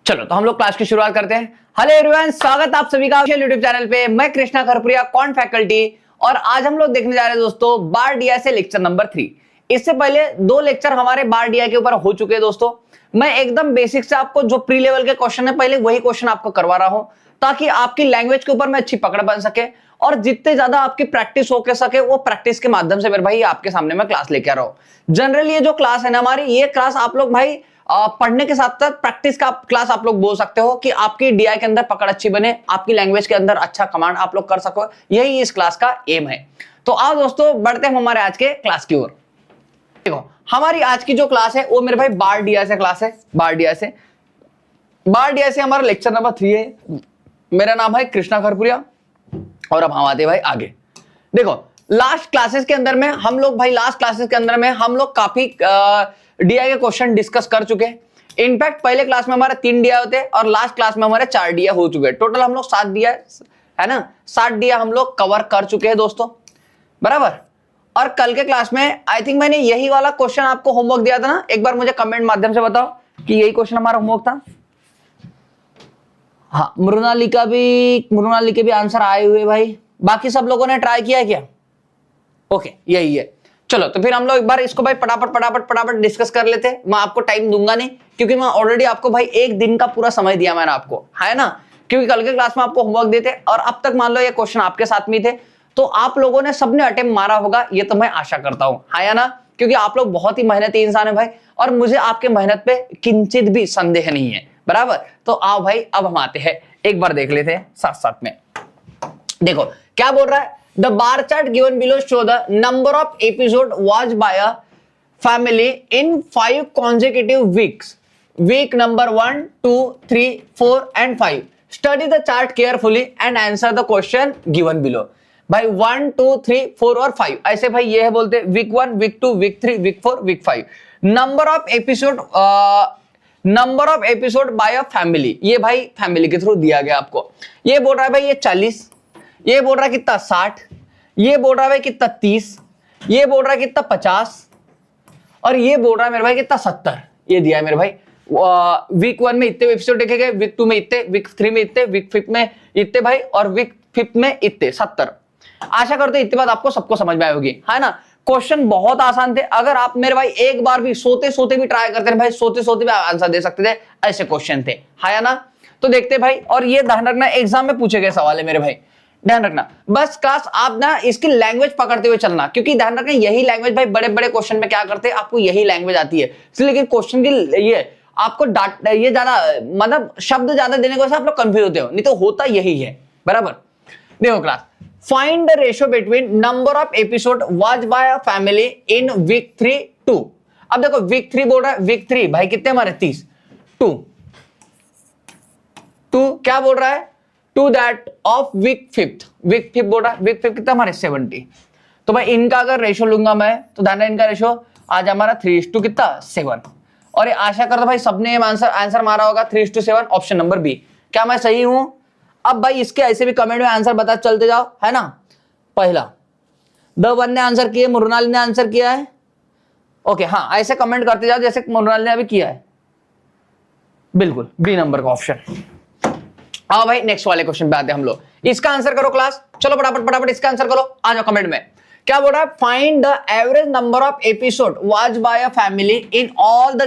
चलो तो हम लोग क्लास की शुरुआत करते हैं। हेलो एवरीवन, स्वागत आप सभी का यूट्यूब चैनल पे। मैं कृष्णा खरपुरिया, कौन फैकल्टी, और आज हम लोग देखने जा रहे हैं दोस्तों बार डीआई से लेक्चर नंबर 3। इससे पहले 2 लेक्चर हमारे बार डीआई के ऊपर हो चुके हैं दोस्तों। मैं एकदम बेसिक से आपको जो प्री लेवल के क्वेश्चन है पहले वही क्वेश्चन आपको करवा रहा हूं, ताकि आपकी लैंग्वेज के ऊपर में अच्छी पकड़ बन सके और जितने ज्यादा आपकी प्रैक्टिस हो के सके वो प्रैक्टिस के माध्यम से मेरे भाई आपके सामने मैं क्लास लेके आ रहा हूं। जनरली ये जो क्लास है ना हमारी, ये क्लास आप लोग भाई पढ़ने के साथ साथ प्रैक्टिस का क्लास आप लोग बोल सकते हो कि आपकी डीआई के अंदर पकड़ अच्छी बने, आपकी लैंग्वेज के अंदर अच्छा कमांड आप लोग कर सको। यही इस क्लास का एम है। तो आओ दोस्तों बढ़ते हैं हमारे आज के क्लास की ओर। देखो हमारी आज की जो क्लास है वो मेरे भाई बार डीआई से क्लास है। बार डीआई से हमारा लेक्चर नंबर 3 है। मेरा नाम है कृष्णा खरपुरिया और अब हम आते हैं भाई आगे। देखो लास्ट क्लासेस के अंदर में हम लोग काफी डीआई के क्वेश्चन डिस्कस कर चुके हैं। इनफैक्ट पहले क्लास में हमारे 3 डीआई होते हैं और लास्ट क्लास में हमारे 4 डीआई हो चुके हैं। टोटल हम लोग 7 डीआई है ना, 7 डीआई हम लोग कवर कर चुके हैं दोस्तों, बराबर। और कल के क्लास में आई थिंक मैंने यही वाला क्वेश्चन आपको होमवर्क दिया था ना, एक बार मुझे कमेंट माध्यम से बताओ कि यही क्वेश्चन हमारा होमवर्क था। हाँ, मृणाली के भी आंसर आए हुए भाई। बाकी सब लोगों ने ट्राई किया है क्या? ओके, यही है। चलो तो फिर हम लोग एक बार इसको भाई फटाफट डिस्कस कर लेते हैं। मैं आपको टाइम दूंगा नहीं, क्योंकि मैं ऑलरेडी आपको भाई 1 दिन का पूरा समय दिया मैंने आपको, है ना। क्योंकि कल के क्लास में आपको होमवर्क देते और अब तक मान लो ये क्वेश्चन आपके साथ में थे, तो आप लोगों ने सबने अटेम्प्ट मारा होगा, ये तो मैं आशा करता हूं, है या ना। क्योंकि आप लोग बहुत ही मेहनती इंसान है भाई, और मुझे आपके मेहनत पे किंचित भी संदेह नहीं है, बराबर। तो आओ भाई अब हम आते हैं, एक बार देख लेते हैं साथ साथ में। देखो क्या बोल रहा है, the bar chart given below show the number of episode watched by a family in 5 consecutive weeks, week number 1, 2, 3, 4 and 5. Study the chart carefully and answer the question given below. भाई 1, 2, 3, 4 और 5 ऐसे भाई ये है बोलते week 1, week 2, week 3, week 4, week 5. Number of episode by a family, ये भाई family के थ्रू दिया गया आपको। ये बोल रहा है भाई ये 40, ये बोल रहा है कितना 60, ये बोल रहा है भाई कितना 30, ये बोल रहा है कितना 50 और ये बोल रहा है मेरे भाई कितना 70। ये दिया है मेरे भाई। वीक 1 में इतने एपिसोड देखे गए, वीक 2 में इतने, वीक 3 में इतने, वीक 5 में इतने भाई, और वीक 5 में इतने 70। आशा करते हैं इतनी बात आपको सबको समझ में आई होगी, है ना। क्वेश्चन बहुत आसान थे। अगर आप मेरे भाई एक बार भी सोते सोते भी ट्राई करते भाई, सोते सोते भी आंसर दे सकते थे, ऐसे क्वेश्चन थे, है या ना। तो देखते भाई, और ये ध्यान रखना एग्जाम में पूछे गए सवाल है मेरे भाई, ध्यान रखना। बस क्लास आप ना इसकी लैंग्वेज पकड़ते हुए चलना, क्योंकि ध्यान रखना यही लैंग्वेज भाई बड़े बड़े क्वेश्चन में क्या करते हैं, आपको यही लैंग्वेज आती है। इसलिए लेकिन क्वेश्चन की ये आपको ये ज्यादा मतलब शब्द ज्यादा देने को आप लोग कंफ्यूज होते हो, नहीं तो होता यही है, बराबर। देखो class, find the ratio between number of episode watched by a family in week 3 2। अब देखो वीक 3 बोल रहा है, वीक 3 भाई कितने हमारे 30, 2 क्या बोल रहा है, टू दैट ऑफ वीक 5 बोल रहा है, वीक 5 कितना हमारे 70। तो भाई इनका अगर रेशियो लूंगा मैं, तो ध्यान इनका रेशियो आज हमारा 3:2 कितना 7। और ये आशा करता भाई सबने आंसर मारा होगा 3:7, ऑप्शन नंबर बी। क्या मैं सही हूं? अब भाई इसके ऐसे भी कमेंट में आंसर बता चलते जाओ, है ना। पहला द वन ने आंसर किया, मृणाली ने आंसर किया है, ओके हाँ, ऐसे कमेंट करते जाओ जैसे मृणाली ने अभी किया है, बिल्कुल बी नंबर का ऑप्शन। आओ भाई नेक्स्ट वाले क्वेश्चन पे आते हैं हम लोग। इसका आंसर करो क्लास, चलो फटाफट इसका आंसर करो, आ जाओ कमेंट में। क्या बोल रहा है, find the average number of episode watched by a family in all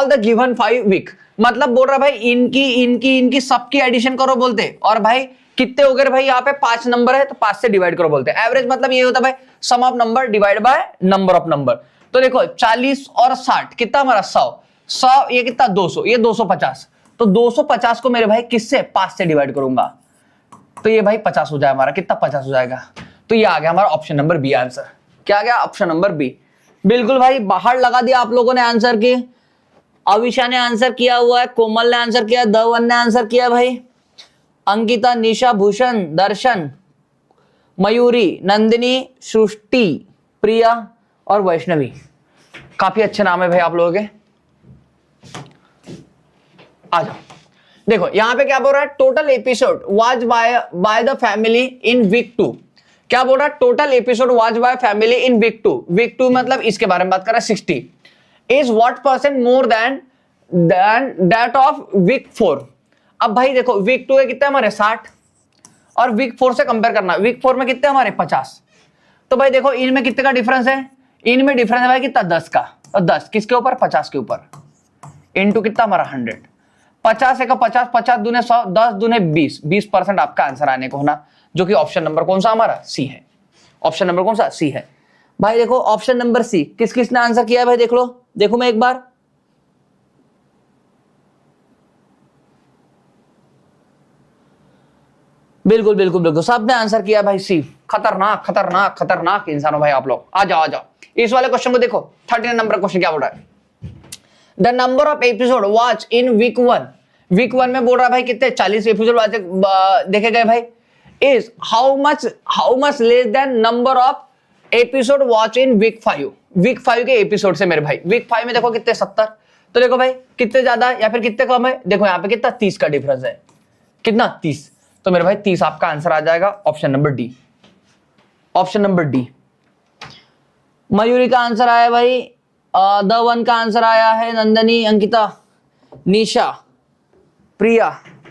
the given 5 week. मतलब बोल रहा है भाई इनकी सबकी एडिशन करो बोलते, और भाई कितने हो गए भाई, यहाँ पे 5 नंबर है तो 5 से डिवाइड करो बोलते। एवरेज मतलब ये होता है भाई sum of number divide by number of number. तो देखो 40 और 60 कितना हमारा 100, ये कितना 200, ये 250। तो 250 को मेरे भाई किससे 5 से डिवाइड करूंगा, तो ये भाई 50 हो जाए हमारा, कितना 50 हो जाएगा। तो ये आ गया हमारा ऑप्शन नंबर बी आंसर। क्या आ गया, ऑप्शन नंबर बी। बिल्कुल भाई बाहर लगा दिया आप लोगों ने आंसर की। अविशा ने आंसर किया हुआ है, कोमल ने आंसर किया, धवन ने आंसर किया भाई, अंकिता, निशा, भूषण, दर्शन, मयूरी, नंदिनी, सृष्टि, प्रिया और वैष्णवी। काफी अच्छे नाम है भाई आप लोगों के। आ जाओ, देखो यहां पे क्या बोल रहा है, total episode watch by the family in week 2। क्या बोल रहा है, total episode watch by family in week 2। Week 2 मतलब इसके बारे में बात कर रहा है 60। Is what percent more than than that of week 4। अब भाई देखो वीक 2 है कितने हमारे 60 और वीक 4 से कंपेयर करना, वीक 4 में कितने हमारे 50। तो भाई देखो इनमें कितने का डिफरेंस है, इनमें डिफरेंस है भाई कितना 10 का, और 10 किसके ऊपर 50 के ऊपर, इनटू कितना हमारा 100। 50 है का 50, 50 दूने 100, 10 दूने 20, 20% आपका आंसर आने को होना, जो कि ऑप्शन नंबर कौन सा हमारा सी है। ऑप्शन नंबर कौन सा सी है भाई। देखो ऑप्शन नंबर सी किस किसने आंसर किया है भाई, देख लो, देखो मैं एक बार, बिल्कुल बिल्कुल बिल्कुल सबने आंसर किया भाई सी। खतरनाक खतरनाक खतरनाक इंसान हो भाई आप लोग। आ जाओ आ जाओ, इस वाले क्वेश्चन को देखो, 39 नंबर क्वेश्चन क्या बोल रहा है, the number of episode watch in week 1। Week 1 में बोल रहा है भाई कितने 40 एपिसोड देखे गए भाई, is how much less than number of episode watch in week 5। Week 5 के एपिसोड से मेरे भाई, वीक 5 में देखो कितने 70, तो देखो भाई कितने ज्यादा या फिर कितने कम है, देखो यहाँ पे कितना 30 का डिफरेंस है, कितना 30, तो मेरे भाई 30 आपका आंसर आ जाएगा option number D. Option number D. Mayuri का आंसर आया भाई, द वन का आंसर आया है नंदनी, अंकिता, निशा, प्रिया,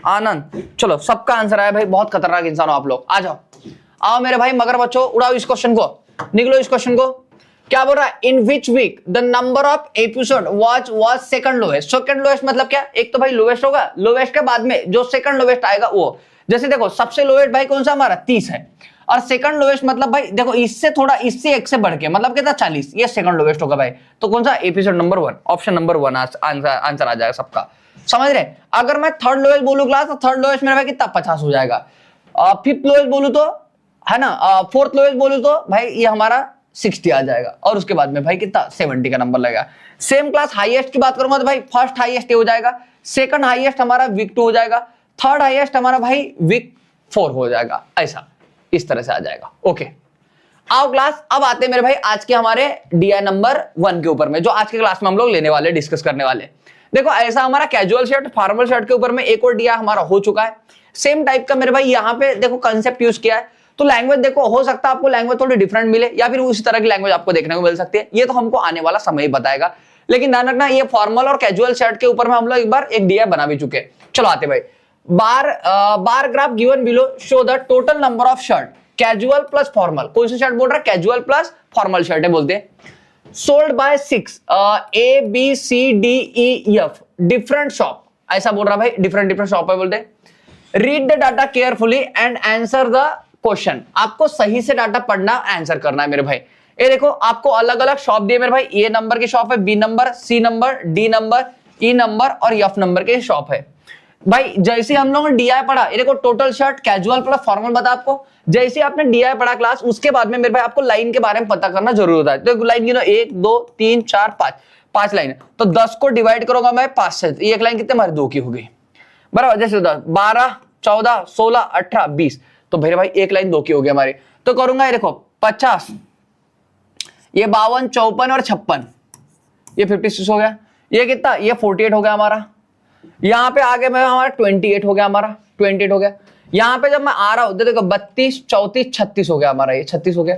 आनंद, चलो सबका आंसर आया भाई। बहुत खतरनाक इंसान हो आप लोग। आ जाओ आओ मेरे भाई, मगर बच्चों उड़ाओ इस क्वेश्चन को, निकलो इस क्वेश्चन को। क्या बोल रहा है, in which week the number of episode was second lowest. Second lowest मतलब क्या, एक तो भाई लोएस्ट होगा, लोएस्ट के बाद में जो सेकंड लोएस्ट आएगा वो, जैसे देखो सबसे लोएस्ट भाई कौन सा हमारा 30 है, और सेकंड लोएस्ट मतलब भाई देखो इससे थोड़ा, इससे एक से बढ़ के मतलब कितना 40, ये सेकंड लोएस्ट होगा भाई। तो कौन सा episode number 1, option number 1 answer आ जाएगा सबका, समझ रहे। अगर मैं थर्ड लोएस्ट बोलूं क्लास, तो थर्ड लोएस्ट मेरा भाई कितना 50 हो जाएगा, फिफ्थ लोएस्ट बोलूं तो है ना, फोर्थ लोएस्ट बोलूं तो भाई ये हमारा 60 आ जाएगा, और उसके बाद में भाई कितना 70 का नंबर लगेगा। सेम क्लास हाईएस्ट की बात करूंगा तो भाई फर्स्ट हाईएस्ट हो जाएगा, सेकंड हाईएस्ट हमारा वीक 2 हो जाएगा, थर्ड हाईएस्ट हमारा भाई वीक 4 हो जाएगा, ऐसा इस तरह से आ जाएगा। ओके आओ क्लास, अब आते हैं मेरे भाई आज के हमारे डीआई नंबर 1 के ऊपर में, जो आज के क्लास में हम लोग लेने वाले, डिस्कस करने वाले। देखो ऐसा हमारा कैजुअल शर्ट फॉर्मल शर्ट के ऊपर में एक और डीआई हमारा हो चुका है, सेम टाइप का मेरे भाई यहाँ पे देखो कंसेप्ट यूज किया है। तो लैंग्वेज देखो, हो सकता है आपको लैंग्वेज थोड़ी डिफरेंट मिले, या फिर उसी तरह की लैंग्वेज आपको देखने को मिल सकती है, ये तो हमको आने वाला समय बताएगा। लेकिन ध्यान रखना, ये फॉर्मल और कैजुअल शर्ट के ऊपर में हम लोग एक बार एक डीआई बना भी चुके। चलो आते भाई, बार graph given below show the total number of shirt casual plus formal. कौन सी शर्ट बोल रहा है, कैजुअल प्लस फॉर्मल शर्ट है बोलते हैं। Sold by 6 A B C D E F different shop, ऐसा बोल रहा भाई, डिफरेंट शॉप है बोलते। Read the data carefully and answer the question. आपको सही से डाटा पढ़ना, आंसर करना है मेरे भाई। ये देखो आपको अलग अलग शॉप दिए मेरे भाई, ए नंबर की शॉप है, B number, C number, D number, E number और एफ नंबर की शॉप है भाई। जैसे हम लोगों ने डीआई पढ़ा, ये देखो total shirt casual plus formal बता आपको, जैसे आपने डीआई पढ़ा क्लास, उसके बाद में मेरे भाई आपको लाइन के बारे में पता करना जरूर होता है। तो लाइन गिनो 1 2 3 4 5, 5 लाइन, तो 10 को डिवाइड करूंगा मैं 5 से, एक लाइन कितने हमारे 2 की हो गई बराबर। जैसे 10 12 14 16 18 20, तो मेरे भाई एक लाइन 2 की हो गई हमारी। तो करूंगा ये देखो 50, ये 52 54 और 56, ये 56 हो गया, ये कितना, ये 48 हो गया हमारा। यहां पे आगे में हमारा 28 हो गया, हमारा 28 हो गया। यहां पे जब मैं आ रहा हूं देखो 32 34 36 हो गया हमारा, ये 36 हो गया।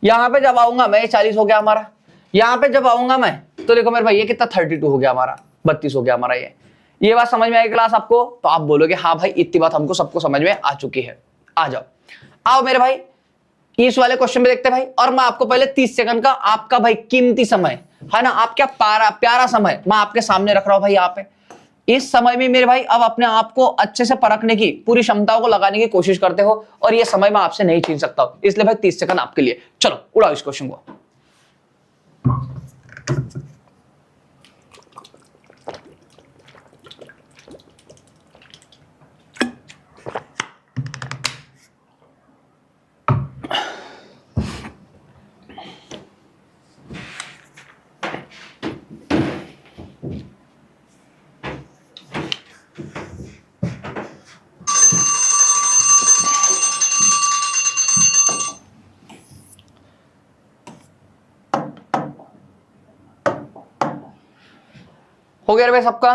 यहां पे जब आऊंगा मैं 40 हो गया हमारा। यहां पे जब आऊंगा मैं तो देखो मेरे भाई ये कितना 32 हो गया हमारा, 32 हो गया हमारा। ये बात समझ में आई क्लास आपको, तो आप बोलोगे हाँ भाई इतनी बात हमको सबको समझ में आ चुकी है। आ जाओ आओ मेरे भाई इस वाले क्वेश्चन में देखते हैं भाई। और मैं आपको पहले 30 सेकंड का आपका भाई कीमती समय है ना, आप क्या प्यारा समय मैं आपके सामने रख रहा हूं भाई। यहाँ पे इस समय में मेरे भाई अब अपने आप को अच्छे से परखने की पूरी क्षमताओं को लगाने की कोशिश करते हो, और ये समय मैं आपसे नहीं छीन सकता हूं, इसलिए भाई 30 सेकंड आपके लिए। चलो उड़ाओ इस क्वेश्चन को। हो गया भाई सबका।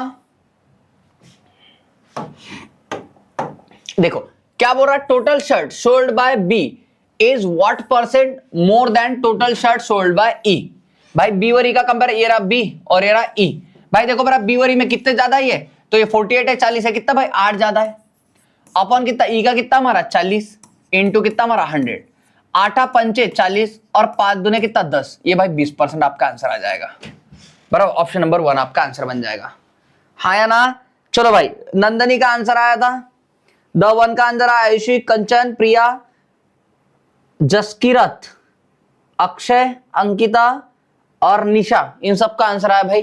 देखो क्या बोल रहा है, total shirt sold by B is what percent more than total shirt sold by E. भाई बी और ई का कंपेयर, ये रहा बी और ये रहा ई। भाई देखो बरा बी और ई में कितने ज्यादा ही है, तो ये 48 है, 40 है, कितना भाई 8 ज्यादा है, अपन कितना ई का कितना हमारा 40 इंटू कितना हमारा 100, 8 पंचे 40 और 5 दूने कितना 10, ये भाई 20% आपका आंसर आ जाएगा। बराबर, ऑप्शन नंबर 1 आपका आंसर बन जाएगा, हाँ या ना। चलो भाई, नंदनी का आंसर आया था, द 1 का आंसर आया आयुषी, कंचन, प्रिया, जसकीरत, अक्षय, अंकिता और निशा, इन सब का आंसर आया भाई।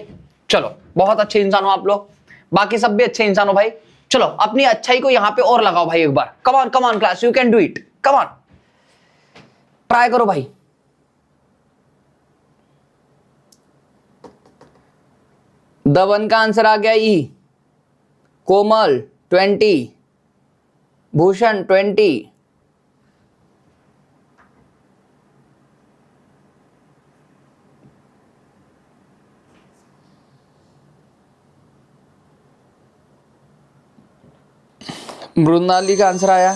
चलो बहुत अच्छे इंसान हो आप लोग, बाकी सब भी अच्छे इंसान हो भाई। चलो अपनी अच्छाई को यहां पे और लगाओ भाई एक बार, come on class, you can do it, come on, try करो भाई। द 1 का आंसर आ गया ई, कोमल 20, भूषण 20, मृणाली का आंसर आया,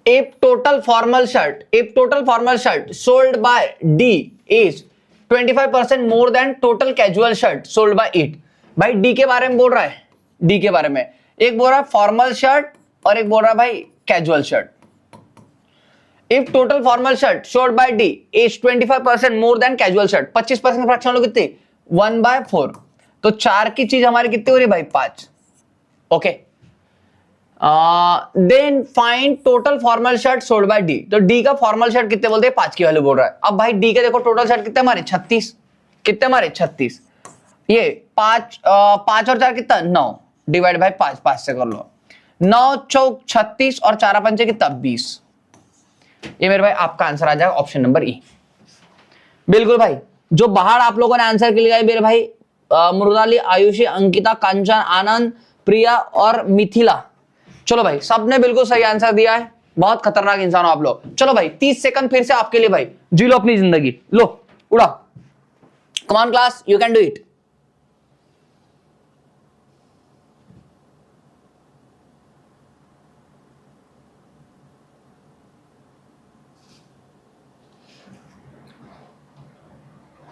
if total formal shirt sold by D is 25% more than total casual shirt sold by it। भाई D के बारे में बोल रहा है, D के बारे में एक बोल रहा है फॉर्मल शर्ट और एक बोल रहा है भाई casual shirt. If total formal shirt sold by D is 25% more than casual shirt, 25% fraction लो कितनी 1/4, तो 4 की चीज हमारी कितनी हो रही है भाई 5, okay. Then find total formal shirt sold by D, तो डी का फॉर्मल शर्ट कितने बोलते हैं 5 की वैल्यू बोल रहा है। अब भाई डी के देखो टोटल शर्ट कितने हमारे 36, कितने हमारे 36, ये 5 और 4 कितना 9, डिवाइड बाय 5 से कर लो, 9 चौक 36 और 4 पंचे कितना 20, ये मेरे भाई आपका आंसर आ जाएगा ऑप्शन नंबर ई। बिल्कुल भाई, जो बाहर आप लोगों ने आंसर के लिए मेरे भाई मृणाली, आयुषी, अंकिता, कंचन, आनंद, प्रिया और मिथिला, चलो भाई सबने बिल्कुल सही आंसर दिया है, बहुत खतरनाक इंसान हो आप लोग। चलो भाई 30 सेकंड फिर से आपके लिए भाई, जी लो अपनी जिंदगी, लो उड़ा, कम on class, you can do it.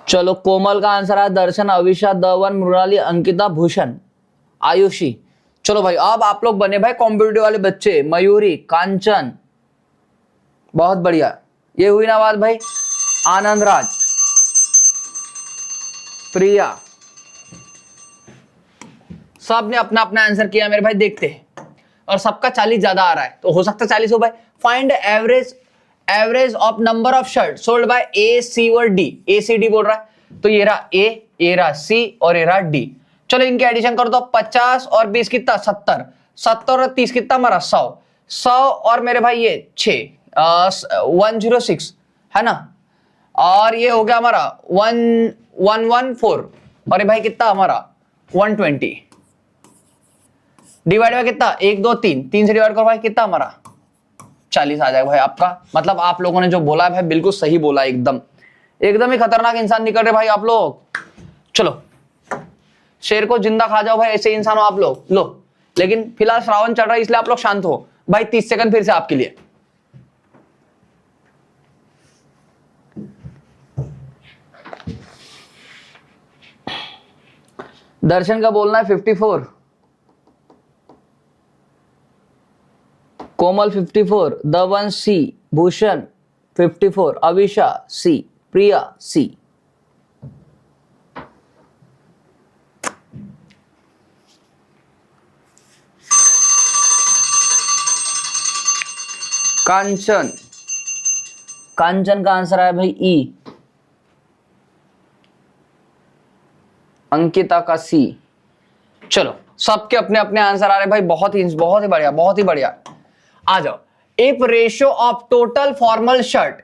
चलो कोमल का आंसर है दर्शन, अविशा, द 1, मृणाली, अंकिता, भूषण, आयुषी। चलो भाई अब आप लोग बने भाई कॉम्पिटिटिव वाले बच्चे, मयूरी, कांचन, बहुत बढ़िया, ये हुई ना बात भाई। आनंद राज, प्रिया, सब ने अपना अपना आंसर किया मेरे भाई, देखते हैं, और सबका 40 ज्यादा आ रहा है, तो हो सकता है 40 हो भाई। Find average of number of shirt sold by A, C और डी, ए सी डी बोल रहा है, तो ये रहा ए, ये रहा सी और ये रहा डी। चलो इनके एडिशन कर दो, 50 और 20 कितना 70, 70 और 30 कितना हमारा 100 और मेरे भाई ये 106 है ना, और ये हो गया हमारा 114 और ये भाई कितना हमारा 120, डिवाइड बाय कितना 1 2 3 से डिवाइड करो भाई, कितना हमारा 40 आ जाएगा भाई आपका। मतलब आप लोगों ने जो बोला है भाई बिल्कुल सही बोला, एकदम ही खतरनाक इंसान निकल रहे भाई आप लोग। चलो शेर को जिंदा खा जाओ भाई, ऐसे इंसान हो आप लोग, लो। लेकिन फिलहाल श्रावण चल रहा है इसलिए आप लोग शांत हो भाई। 30 सेकंड फिर से आपके लिए, दर्शन का बोलना है 54, कोमल 54, द 1 सी, भूषण 54, अविशा सी, प्रिया सी। कांचन का आंसर आया भाई ई, अंकिता का सी। चलो सबके अपने अपने आंसर आ रहे भाई, बहुत ही बढ़िया। आ जाओ। If ratio of total formal shirt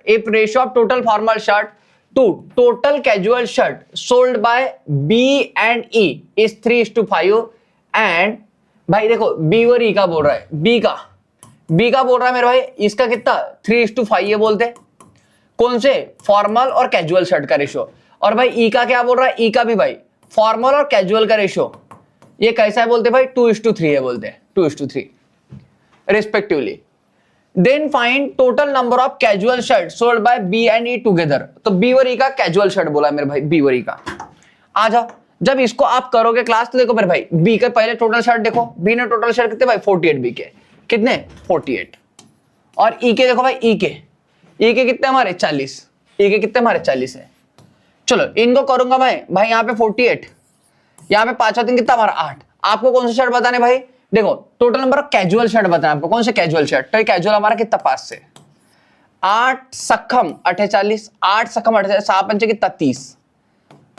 to total casual shirt sold by B and E is 3:5 and भाई देखो बी और ई का बोल रहा है, बी का बोल रहा है मेरे भाई, इसका कितना 3:5 ये बोलते, कौन से फॉर्मल और कैजुअल शर्ट का रेशियो। और भाई ई का क्या बोल रहा है, ई का भी भाई फॉर्मल और कैजुअल का रेशियो ये कैसा है बोलते भाई 2:3 है बोलते, 2:3 respectively. Then find total number of casual shirt sold by B and E together. तो बी और ई का कैजुअल शर्ट बोला मेरे भाई, बी और ई का। आ जाओ, जब इसको आप करोगे क्लास तो देखो मेरे भाई, बी के पहले टोटल शर्ट देखो, बी ने टोटल शर्ट कितने भाई 48, बी के कितने 48, और ई के देखो भाई, ई के कितने हमारे 40, ई के कितने हमारे 40 है। चलो इनको करूंगा भाई यहाँ पे 48, यहाँ पे 5 और 3 कितना हमारा 8। आपको कौन सा शर्ट बताने भाई, देखो total number of casual shirt बताना आपको, कौन से कैजुअल शर्ट। तो कैजुअल हमारा कितना 5 से 8 सखम 48, 8 सखम 48, 7 पंचे कितना 30।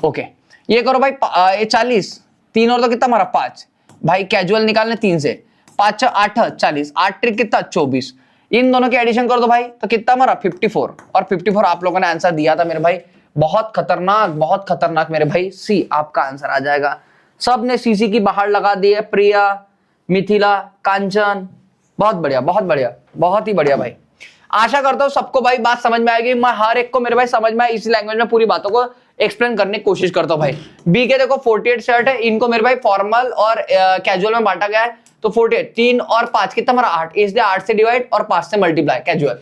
ओके ये करो भाई, ये 40, 3 और तो कितना हमारा 5 भाई, कैजुअल निकालने 3 से, 5 8 40, 8 ट्रिक कितना 24। इन दोनों के एडिशन कर दो भाई, तो कितना हमारा 54, और 54 आप लोगों ने आंसर दिया था मेरे भाई, बहुत खतरनाक मेरे भाई, सी आपका आंसर आ जाएगा। सब ने सीसी की बाहर लगा दी है, प्रिया, मिथिला, कांचन, बहुत बढ़िया, बहुत ही बढ़िया भाई। आशा करता हूं सबको भाई बात समझ में आएगी। मैं हर एक को मेरे भाई समझ में आए इसी लैंग्वेज में पूरी बातों को एक्सप्लेन करने की कोशिश करता हूं भाई। बी के देखो 48 शर्ट है, इनको मेरे भाई फॉर्मल और कैजुअल में बांटा गया है। तो 48 3 और 5 कितना हमारा 8, इसलिए 8 से डिवाइड और 5 से मल्टीप्लाई कैजुअल।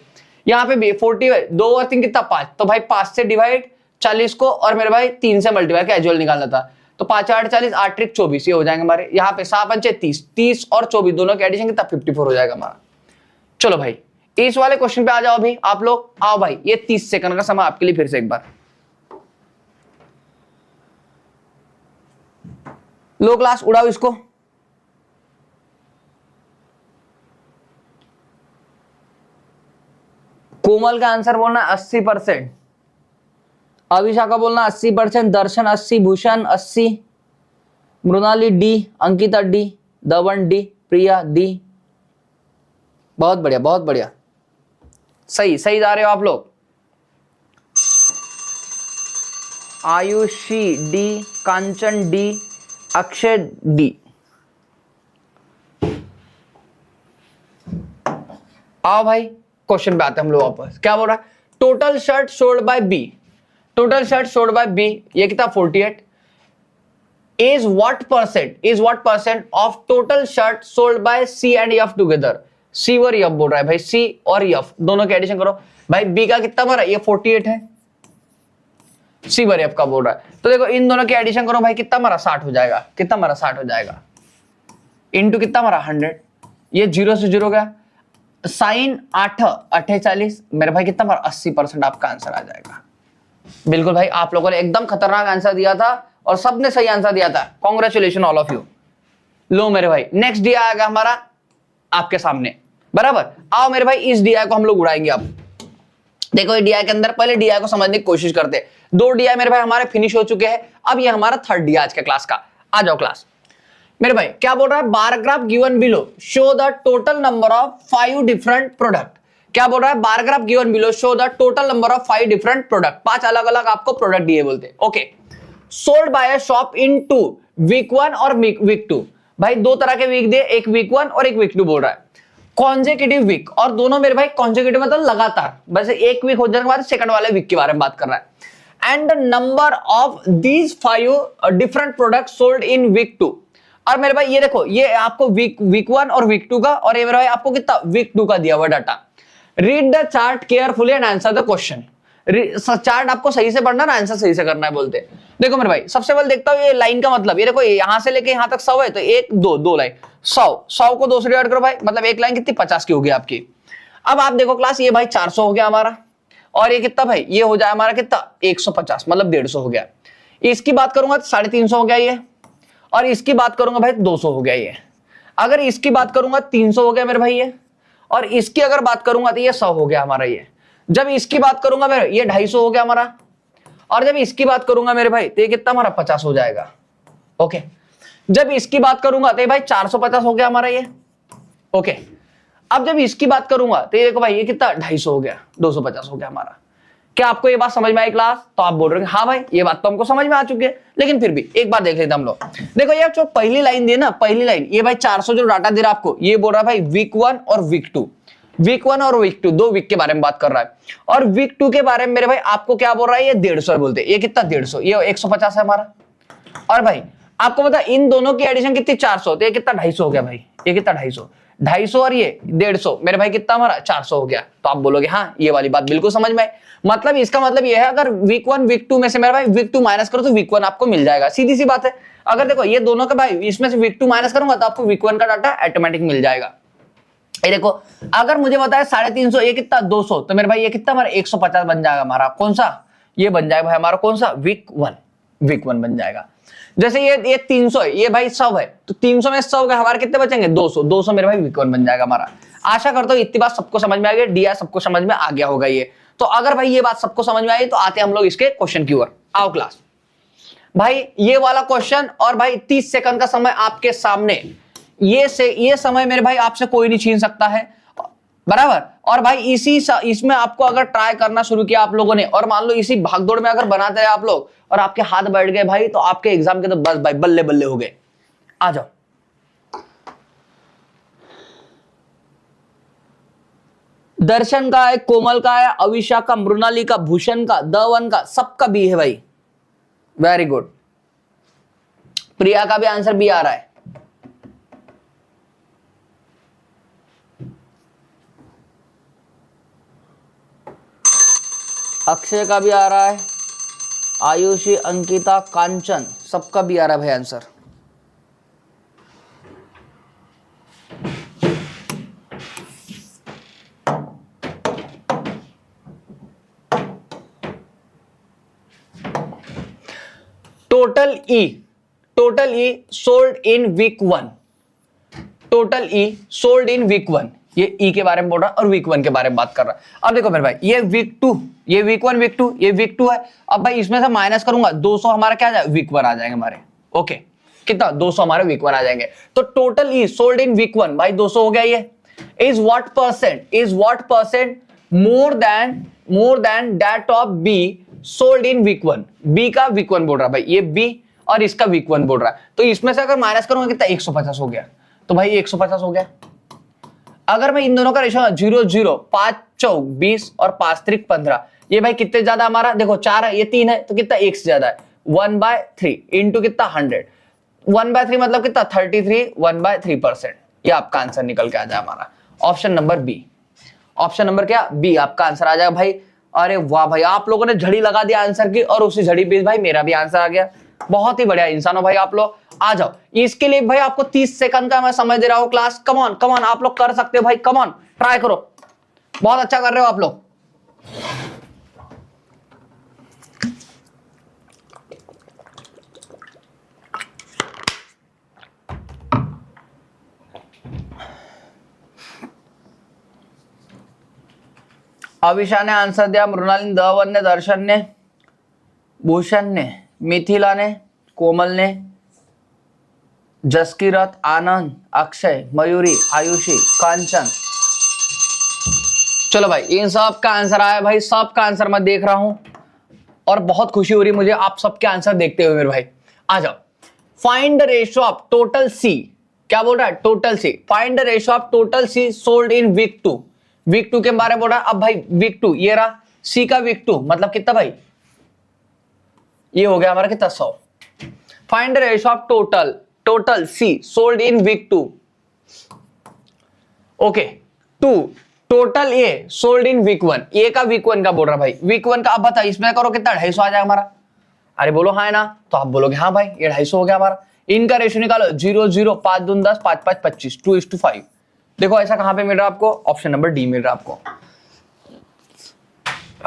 यहाँ पे भी 40 2 और 3 कितना 5, तो भाई 5 से डिवाइड 40 को, और मेरे भाई 3 से मल्टीप्लाई कैजुअल निकालना था। तो 5 8 40, 8 ट्रिक 24, ये हो जाएंगे हमारे। यहाँ पे 7 पंचे 30, 30 और 24 दोनों के एडिशन कितना 54 हो जाएगा हमारा। चलो भाई इस वाले क्वेश्चन पे आ जाओ अभी आप लोग, आओ भाई, ये 30 सेकंड का समय आपके लिए फिर से एक बार। लो क्लास उड़ाओ इसको। कोमल का आंसर बोलना 80%, अभिषा का बोलना 80%, Darshan 80, Bhushan 80, Mrinali D, Ankita D, Dawan D, Priya D. बहुत बढ़िया, सही जा रहे हो आप लोग। Ayushi D, Kanchan D, Akshay D. आओ भाई क्वेश्चन पे आते हैं हम लोग वापस। क्या बोल रहा है, total shirt sold by B, total shirt sold by B ये कितना 48 is what percent of total shirt sold by C and F together। C और F बोल रहा है भाई, C और F दोनों के एडिशन करो भाई। B का कितना हमारा ये 48 है, C और F का बोल रहा है, तो देखो इन दोनों के एडिशन करो भाई, कितना हमारा 60 हो जाएगा, कितना हमारा 60 हो जाएगा, इनटू कितना हमारा 100, ये 0 से 0 गया, साइन 8 48 मेरे भाई कितना हमारा 80% आपका आंसर आ जाएगा। बिल्कुल भाई, आप लोगों ने एकदम खतरनाक आंसर दिया था और सबने सही आंसर दिया था, कॉन्ग्रेचुलेशन ऑल ऑफ यू। लो मेरे भाई नेक्स्ट डी आएगा हमारा आपके सामने, बराबर। आओ मेरे भाई इस डीआई को हम लोग उड़ाएंगे अब। देखो डीआई के अंदर पहले डीआई को समझने की कोशिश करते हैं। 2 डीआई मेरे भाई हमारे फिनिश हो चुके हैं, अब ये हमारा 3rd डीआई आज के क्लास का। आ जाओ क्लास। मेरे भाई क्या बोल रहा है, bar graph given below show the total number of 5 different product. क्या बोल रहा है, bar graph given below show the total number of 5 different product, 5 अलग अलग आपको प्रोडक्ट दिए बोलते हैं। Okay, sold by a shop in 2 week 1 और वीक 2। भाई 2 तरह के वीक दिए, एक वीक 1 और एक वीक 2 बोल रहा है। कॉन्जेक्यूटिव वीक, और दोनों मेरे भाई कॉन्जेक्यूटिव मतलब लगातार, वैसे एक वीक हो जाने के बाद सेकंड वाले वीक के बारे में बात कर रहा है। And the number of these 5 different product sold in week 2। और मेरे भाई ये देखो, ये आपको वीक 1 और वीक 2 का, और ये मेरे भाई आपको कितना वीक 2 का दिया हुआ data. Read the chart carefully and answer the question. Chart आपको सही से पढ़ना ना, आंसर सही से करना है बोलते। देखो मेरे भाई सबसे पहले देखता हूं ये लाइन का मतलब, ये देखो यहां से लेके यहां तक 100 है, तो 1 2 लाइन 100 को 2 से डिवाइड करो भाई, मतलब एक लाइन कितनी 50 की होगी आपकी। अब आप देखो क्लास, ये भाई 400 हो गया हमारा, और ये कितना भाई ये हो जाए हमारा कितना 150, मतलब 150 हो गया। इसकी बात करूंगा तो 350 हो गया ये, और इसकी बात करूंगा भाई 200 हो गया ये। अगर इसकी बात करूंगा 300 हो गया मेरे भाई ये, और इसकी अगर बात करूंगा तो ये 100 हो गया हमारा ये। जब इसकी बात करूंगा मेरे ये 250 हो गया हमारा, और जब इसकी बात करूंगा मेरे भाई तो ये कितना हमारा 50 हो जाएगा। ओके, जब इसकी बात करूंगा तो ये भाई 450 हो गया हमारा ये। ओके, अब जब इसकी बात करूंगा तो ये देखो भाई ये कितना 250 हो गया, 250 हो गया हमारा। क्या आपको ये बात समझ में आई क्लास? तो आप बोल रहे हो हाँ भाई ये बात तो हमको समझ में आ चुकी है, लेकिन फिर भी एक बार देख लेते हम लोग। देखो यार जो पहली लाइन दी ना, पहली लाइन ये भाई 400 जो डाटा दे रहा आपको, ये बोल रहा है भाई वीक 1 और वीक 2, वीक 1 और वीक 2 2 वीक के बारे में बात कर रहा है। और वीक 2 के बारे में मेरे भाई आपको क्या बोल रहा है, ये 150 बोलते, ये कितना 150, ये 150 है हमारा। और भाई आपको पता इन दोनों की एडिशन कितनी 400, तो ये कितना 250 हो गया भाई, ये कितना 250 250 और ये 150, मेरे भाई कितना हमारा 400 हो गया। तो आप बोलोगे हाँ ये वाली बात बिल्कुल समझ में आई। मतलब इसका मतलब ये है अगर वीक 1 वीक 2 में से मेरे भाई वीक 2 माइनस करो तो वीक 1 आपको मिल जाएगा, सीधी सी बात है। अगर देखो ये दोनों का भाई इसमें से वीक 2 माइनस करूंगा तो आपको वीक 1 का डाटा ऑटोमेटिक मिल जाएगा। ये देखो अगर मुझे बताया 350 ये कितना 200, तो मेरे भाई ये कितना हमारा 150 बन जाएगा हमारा कौन सा, ये बन जाएगा भाई हमारा कौन सा वीक 1 बन जाएगा। जैसे ये 300 है, ये भाई 100 है, तो 300 में 100 का हमारे कितने बचेंगे 200 मेरे भाई वीक 1 बन जाएगा हमारा। आशा करता हूँ इतनी बात सबको समझ में आ गई, डीआर सबको समझ में आ गया होगा ये। तो अगर भाई ये बात सबको समझ में आई तो आते हैं हम लोग इसके क्वेश्चन की ओर। आओ क्लास भाई ये वाला क्वेश्चन, और भाई 30 सेकंड का समय आपके सामने, ये समय मेरे भाई आपसे कोई नहीं छीन सकता है, बराबर। और भाई इसमें आपको अगर ट्राई करना शुरू किया आप लोगों ने, और मान लो इसी भागदौड़ में अगर बनाते रहे आप लोग और आपके हाथ बैठ गए भाई, तो आपके एग्जाम के तो बस भाई बल्ले बल्ले हो गए। आ जाओ दर्शन का है, कोमल का है, अविशा का, मृणाली का, भूषण का, दवन का, सबका बी है भाई, वेरी गुड। प्रिया का भी आंसर बी आ रहा है। अक्षय का भी आ रहा है, आयुषी, अंकिता, कांचन, सबका भी आ रहा है भाई answer. Total E sold in week 1, total E sold in week 1, ये ई के बारे में बोल रहा है और वीक 1 के बारे में बात कर रहा है। अब देखो मेरे भाई ये वीक 2, ये वीक 1 वीक 2, ये वीक 2 है। अब भाई इसमें से माइनस करूंगा 200 हमारा क्या आ जाएगा वीक 1 आ जाएंगे हमारे, ओके कितना 200 हमारे वीक 1 आ जाएंगे। तो total E sold in week 1 भाई 200 हो गया। ये is what percent more than that of B sold in week 1, B का वीक 1 बोल रहा है भाई, ये बी और इसका वीक 1 बोल रहा है। तो इसमें से अगर माइनस करूंगा कितना 150 हो गया, तो भाई 150 हो गया। अगर मैं इन दोनों का रेशो 0 5 चौक 20 और 5 3 15, ये भाई कितने ज्यादा हमारा देखो 4 है ये 3 है तो कितना 1 से ज्यादा है 1/3 इंटू कितना 100, 1/3 मतलब कितना 33, 1/3%। ये आपका आंसर निकल के आ जाए हमारा option number B. Option number क्या बी आपका आंसर आ जाएगा भाई। अरे वाह भाई आप लोगों ने झड़ी लगा दिया आंसर की, और उसी झड़ी पे भाई मेरा भी आंसर आ गया। बहुत ही बढ़िया इंसान हो भाई आप लोग। आ जाओ इसके लिए भाई आपको 30 सेकंड का मैं समय दे रहा हूं क्लास। कम ऑन आप लोग कर सकते हो भाई, कम ऑन ट्राई करो, बहुत अच्छा कर रहे हो आप लोग। अविशा ने आंसर दिया, मृणाली ने, धवन ने, दर्शन ने, भूषण ने, मिथिला ने, कोमल ने, जसकीरत, आनंद, अक्षय, मयूरी, आयुषी, कांचन। चलो भाई इन सब का आंसर आया भाई, सब का आंसर मैं देख रहा हूं और बहुत खुशी हो रही है मुझे आप सबके आंसर देखते हुए मेरे भाई। आ जाओ find the ratio of total C, क्या बोल रहा है total C, find the ratio of total C sold in week 2, week 2 के बारे में बोल रहा है। अब भाई वीक 2 ये रहा, सी का वीक 2 मतलब कितना भाई, ये हो गया हमारा कितना 100। Find the ratio of total C sold in week 2, okay 2 total A sold in week 1, A का वीक 1 का बोल रहा भाई, वीक 1 का। अब बता इसमें करो कितना 250 आ जाएगा हमारा। अरे बोलो हाँ है ना, तो आप बोलोगे हाँ भाई ये 250 हो गया हमारा। इनका रेशियो निकालो 0 0 5 2 10 5 5 25 2:5। देखो ऐसा कहां पे मिल रहा है आपको, ऑप्शन नंबर डी मिल रहा है आपको।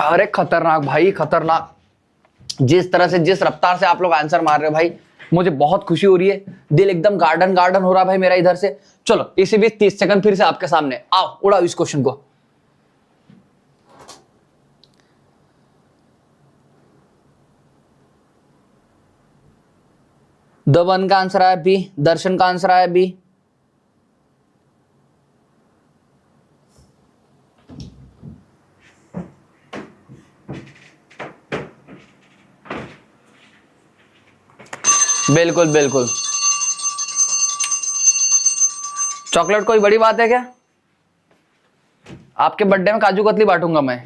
अरे खतरनाक भाई खतरनाक, जिस तरह से जिस रफ्तार से आप लोग आंसर मार रहे हो भाई मुझे बहुत खुशी हो रही है, दिल एकदम गार्डन हो रहा है भाई मेरा इधर से। चलो इसी बीच 30 सेकंड फिर से आपके सामने, आओ उड़ाओ इस क्वेश्चन को। धवन का आंसर आया बी, दर्शन का आंसर आया बी, बिल्कुल बिल्कुल। चॉकलेट कोई बड़ी बात है क्या, आपके बर्थडे में काजू कतली बांटूंगा मैं।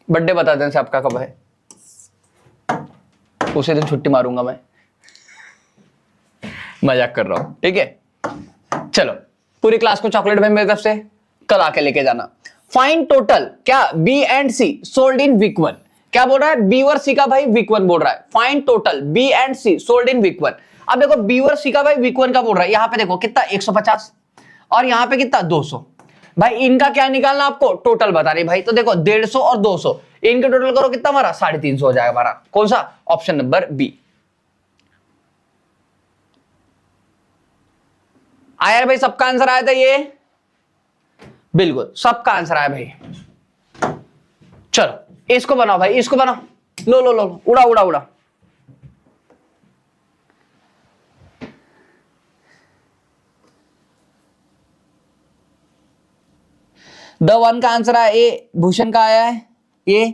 बर्थडे बता दें से आपका कब है, उसी दिन छुट्टी मारूंगा मैं, मजाक कर रहा हूं ठीक है। चलो पूरी क्लास को चॉकलेट भाई मेरी तरफ से कल आके लेके जाना। फाइंड टोटल क्या B and C sold in week 1। क्या बोल रहा है? बी और सी का भाई वीक 1 बोल रहा है। Find total B and C sold in week 1। अब देखो बी और सी का भाई वीक 1 का बोल रहा है। यहां पे देखो कितना 150 और यहां पे कितना 200। भाई इनका क्या निकालना आपको? टोटल बता रही भाई। तो देखो 150 और 200 इनके टोटल करो कितना हमारा 350 हो जाएगा हमारा। कौन सा? Option number B. आया भाई, सबका आंसर आया था ये? बिल्कुल सबका आंसर आया भाई। चलो इसको बनाओ भाई, इसको बनाओ। लो लो लो उड़ा उड़ा उड़ा। द वन का आंसर आया ए, भूषण का आया है ये,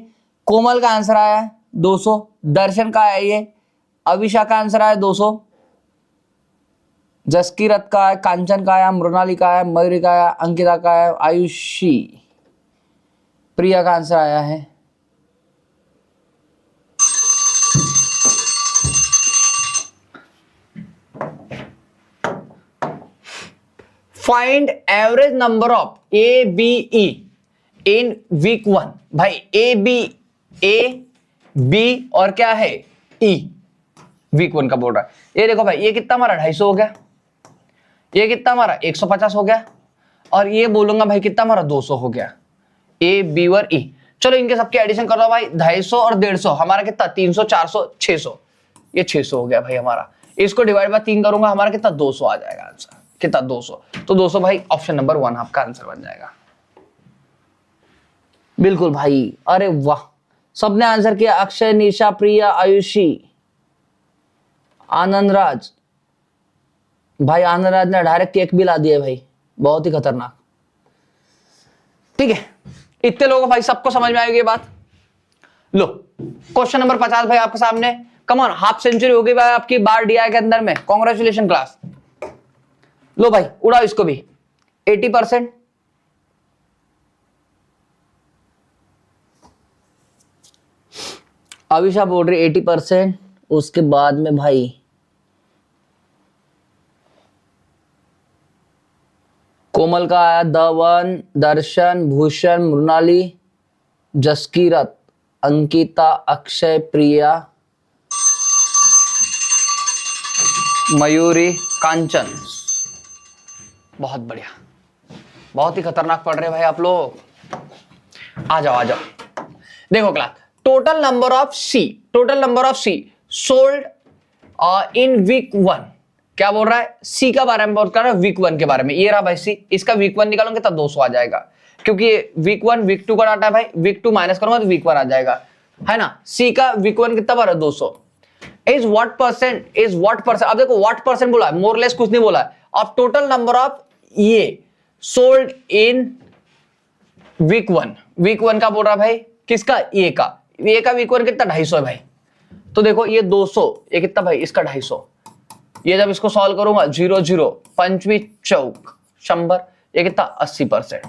कोमल का आंसर आया है 200, दर्शन का आया ये, अविशा का आंसर आया 200, जसकीरत का है, कांचन का आया, मृणाली का आया, मयूरी का आया, अंकिता का आया, आयुषी, प्रिया का आंसर आया है। Find average number of A B E in week 1। भाई ए बी और क्या है ई, वीक 1 का बोल रहा है। ये देखो भाई, ये कितना हमारा 250 हो गया, ये कितना हमारा 150 हो गया, और ये बोलूंगा भाई कितना हमारा 200 हो गया। ए बी और ई, चलो इनके सबके एडिशन कर दो भाई। 250 और 150 हमारा कितना 300 400 600, ये 600 हो गया भाई हमारा। इसको डिवाइड बाय 3 करूंगा हमारा कितना 200 आ जाएगा आंसर। कितना 200, तो 200 भाई ऑप्शन नंबर 1 आपका आंसर बन जाएगा। बिल्कुल भाई, अरे वाह, सबने आंसर किया। अक्षय, निशा, प्रिया, आयुषी, आनंद राज। भाई आनंद राज ने डायरेक्ट केक भी ला दिया भाई, बहुत ही खतरनाक। ठीक है, इतने लोगों भाई सबको समझ में आएगी ये बात। लो क्वेश्चन नंबर 50 भाई आपके सामने। कम ऑन, हाफ सेंचुरी होगी भाई आपकी बार डीआई के अंदर में। Congratulation class. लो भाई उड़ाओ इसको भी। 80%, अविशा बोल रही 80%। उसके बाद में भाई कोमल का आया धवन, दर्शन, भूषण, मृणाली, जसकीरत, अंकिता, अक्षय, प्रिया, मयूरी, कांचन। बहुत बढ़िया, बहुत ही खतरनाक पढ़ रहे भाई आप लोग। आ जाओ आ जाओ। देखो class, total number of C sold in week 1। क्या बोल रहा है? सी का बारे में बात कर रहा है, वीक 1 के बारे में। ये रहा भाई सी, इसका वीक 1 निकालूंगे तब 200 आ जाएगा, क्योंकि ये वीक 1 वीक 2 का डाटा है भाई। वीक 2 माइनस करूंगा तो वीक 1 आ जाएगा, है ना। सी का वीक 1 कितना बार है 200। इज व्हाट परसेंट अब देखो व्हाट परसेंट बोला है, मोरलेस कुछ नहीं बोला है। अब टोटल नंबर ऑफ ये सोल्ड इन वीक 1 का बोल रहा भाई, किसका? ये का वीक 1 कितना 250 है भाई। तो देखो ये 200, ये कितना भाई इसका 250। ये जब इसको सॉल्व करूंगा 0 0 5 चौक 100, ये कितना 80%।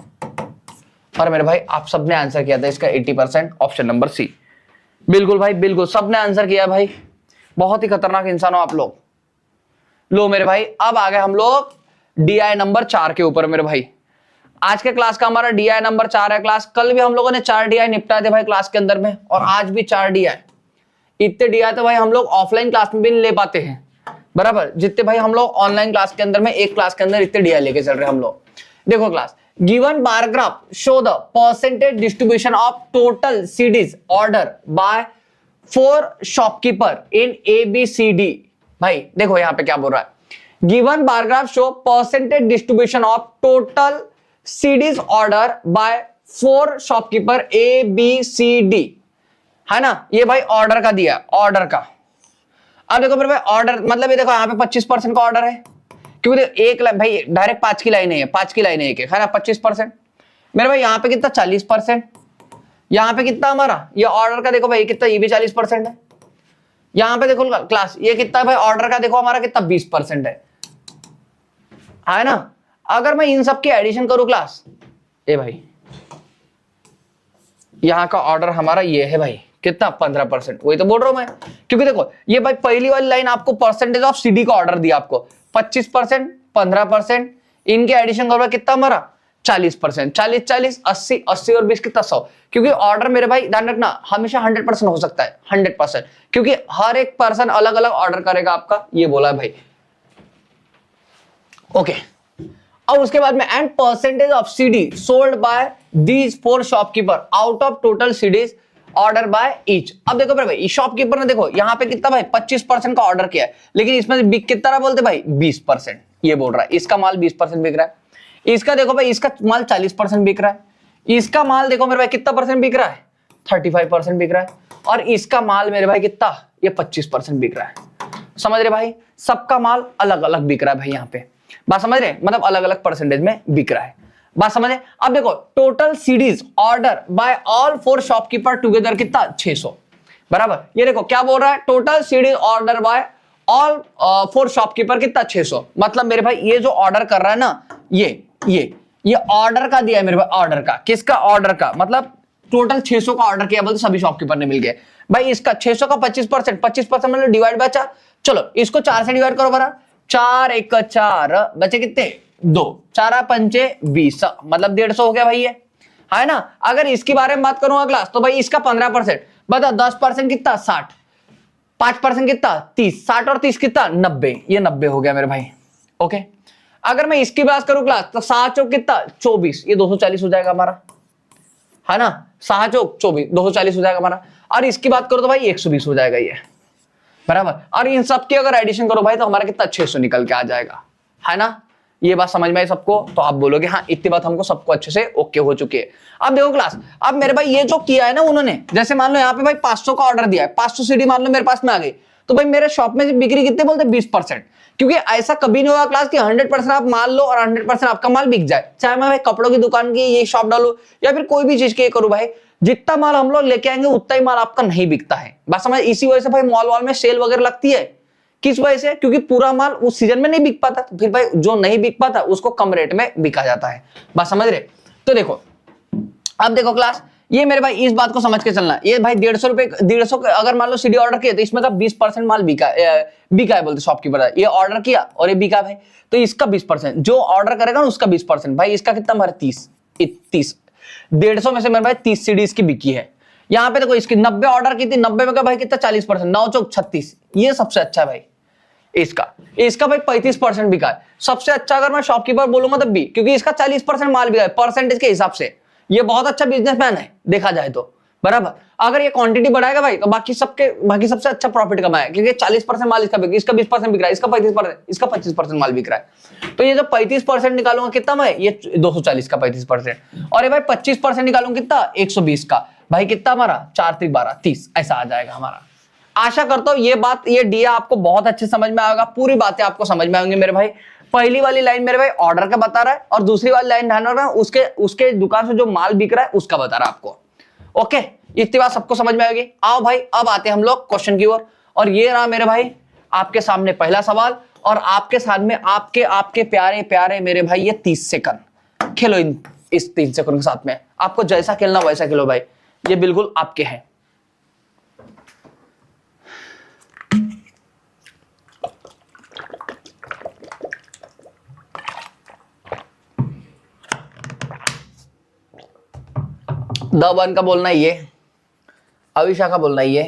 और मेरे भाई आप सबने आंसर किया था इसका 80%, ऑप्शन नंबर सी। बिल्कुल भाई बिल्कुल, सबने आंसर किया भाई। बहुत ही खतरनाक इंसान हो आप लोग। लो मेरे भाई, अब आ गए हम लोग डीआई नंबर 4 के ऊपर। मेरे भाई आज के क्लास का हमारा डीआई नंबर 4 है क्लास। कल भी हम लोगों ने 4 डीआई निपटाए थे भाई क्लास के अंदर में, और आज भी 4 डीआई। इतने डीआई तो भाई हम लोग ऑफलाइन क्लास में भी नहीं ले पाते हैं, बराबर, जितने भाई हम लोग ऑनलाइन क्लास के अंदर में एक क्लास के अंदर इतने डीआई लेके चल रहे हैं हम लोग। देखो class, given bar graph show the percentage distribution of total CDs order bye 4 shopkeeper in ABCD। भाई देखो यहां पे क्या बोल रहा है, given bar graph show percentage distribution of total CDs order bye 4 shopkeeper ABCD, है ना। ये भाई ऑर्डर का दिया, ऑर्डर का। अब देखो मेरे भाई ऑर्डर मतलब ये देखो यहाँ पे 25% का ऑर्डर है, क्योंकि एक भाई डायरेक्ट 5 की लाइन है, 5 की लाइन है एक, है ना। 25% मेरे भाई यहाँ पे कितना 40%, यहाँ पे कितना हमारा ये ऑर्डर का देखो भाई कितना, ये भी 40% है। यहाँ पे देखो क्लास ये कितना भाई ऑर्डर का देखो हमारा कितना 20% है ना। अगर मैं इन सब की एडिशन करूं क्लास, ए भाई यहाँ का ऑर्डर हमारा ये है भाई कितना 15%। वही तो बोल रहा हूं मैं, क्योंकि देखो ये भाई पहली वाली लाइन आपको परसेंटेज ऑफ सीडी का ऑर्डर दिया आपको 25%, 15%, इनके एडिशन करो कितना हमारा 40%, 40 40 80, 80 और 20 कितना 100, क्योंकि ऑर्डर मेरे भाई ध्यान रखना हमेशा 100% हो सकता है, 100%, क्योंकि हर एक पर्सन अलग अलग ऑर्डर करेगा आपका, ये बोला है भाई। ओके अब उसके बाद में and percentage of CD sold bye these 4 shopkeeper out of total CDs order by each. अब देखो भाई शॉपकीपर ने देखो यहाँ पे कितना भाई 25% का ऑर्डर किया है, लेकिन इसमें से बिक कितना बोलते भाई 20%, ये बोल रहा है इसका माल 20% बिक रहा है, इसका देखो भाई इसका माल 40% बिक रहा है, इसका माल देखो मेरे भाई कितना परसेंट बिक रहा है 35% बिक रहा है, और इसका माल मेरे भाई कितना ये 25% बिक रहा है। समझ रहे भाई, सबका माल अलग अलग बिक रहा है भाई, यहाँ पे बात समझ रहे, मतलब अलग अलग परसेंटेज में बिक रहा है, बात समझे। अब देखो total CDs order bye all 4 shopkeeper together कितना 600, बराबर। ये देखो क्या बोल रहा है, total CDs order bye all 4 shopkeeper कितना 600, मतलब मेरे भाई ये जो ऑर्डर कर रहा है ना ये ऑर्डर का दिया है मेरे भाई, ऑर्डर का, किसका ऑर्डर का, मतलब टोटल 600 का ऑर्डर किया बोलते सभी शॉपकीपर ने मिलके भाई, इसका 600 का 25%, 25% मतलब डिवाइड बाय 4, चलो इसको 4 से डिवाइड करो बरा, 4 1 4 बचे कितने 2, 4 5 20, मतलब 150 हो गया भाई ये, है ना। अगर इसके बारे में बात करूंगा क्लास तो भाई इसका 15%, बता 10% कितना 60, 5% कितना 30, 60 और 30 कितना 90, ये 90 हो गया मेरे भाई। ओके अगर मैं इसकी बात करूं क्लास तो 7 चौक कितना 24, ये 240 हो जाएगा हमारा, है ना, 7 चौक 24 240 हो जाएगा हमारा, और इसकी बात करो तो भाई 120 हो जाएगा ये, बराबर। और इन सब की अगर एडिशन करो भाई तो हमारा कितना 600 निकल के आ जाएगा, है ना। ये बात समझ में आई सबको, तो आप बोलोगे हाँ इतनी बात हमको सबको अच्छे से ओके हो चुकी है। अब देखो क्लास, अब मेरे भाई ये जो किया है ना उन्होंने, जैसे मान लो यहाँ पे भाई 500 का ऑर्डर दिया है, 500 सीडी मान लो मेरे पास में आ गई, तो भाई मेरे शॉप में बिक्री कितने बोलते 20%, क्योंकि ऐसा कभी नहीं होगा क्लास कि 100% आप माल लो और 100% आपका माल बिक जाए, चाहे मैं भाई कपड़ों की दुकान की ये शॉप डालू या फिर कोई भी चीज की करूँ भाई, जितना माल हम लोग लेके आएंगे उतना ही माल आपका नहीं बिकता है, बस समझ। इसी वजह से भाई मॉल वॉल में सेल वगैरह लगती है, किस वजह से, क्योंकि पूरा माल उस सीजन में नहीं बिक पाता, तो फिर भाई जो नहीं बिक पाता उसको कम रेट में बिका जाता है, बात समझ रहे। तो देखो अब देखो क्लास, ये मेरे भाई इस बात को समझ के चलना, ये भाई 150 रुपए 150 अगर मान लो सीडी ऑर्डर किया तो इसमें का 20% माल बिका है बोलते शॉपकीपर, ये ऑर्डर किया और ये बिका भाई, तो इसका 20%, जो ऑर्डर करेगा ना उसका 20%, भाई इसका कितना हमारा 30 150 में से मेरे भाई 30 सीडीज की बिकी है। यहाँ पे देखो इसकी 90 ऑर्डर की थी, 90 में का भाई कितना 40%, 9 चौक 36, ये सबसे अच्छा है भाई। इसका भाई 35% बिका है, सबसे अच्छा अगर मैं शॉपकीपर बोलूंगा तब भी, क्योंकि इसका 40% माल बिका है परसेंटेज के हिसाब से, ये बहुत अच्छा बिजनेसमैन है देखा जाए तो, बराबर। अगर ये क्वांटिटी बढ़ाएगा भाई तो बाकी सबसे अच्छा प्रॉफिट कमाएगा, क्योंकि 40% माल इसका बिक रहा है, इसका 20% बिक रहा है, इसका 35%, इसका 25% माल बिक रहा है, तो ये जो 35% निकालूंगा कितना मैं, ये 240 का 35%, और ये भाई 25% निकालूंगा कितना 120 का, भाई कितना हमारा 4 3 12 30, ऐसा आ जाएगा हमारा। आशा करता हूं ये बात, ये डीए आपको बहुत अच्छे समझ में आएगा, पूरी बातें आपको समझ में आएंगी मेरे भाई। पहली वाली लाइन मेरे भाई ऑर्डर का बता रहा है, और दूसरी वाली लाइन ध्यान रखना उसके दुकान से जो माल बिक रहा है उसका बता रहा है आपको। ओके इतनी बात सबको समझ में आएगी। आओ भाई अब आते हैं हम लोग क्वेश्चन की ओर, और ये रहा मेरे भाई आपके सामने पहला सवाल, और आपके साथ में आपके प्यारे प्यारे मेरे भाई ये 30 सेकंड खेलो, इस 3 सेकंड के साथ में आपको जैसा खेलना वैसा खेलो भाई, ये बिल्कुल आपके हैं। द वन का बोलना ये, अविशा का बोलना ये,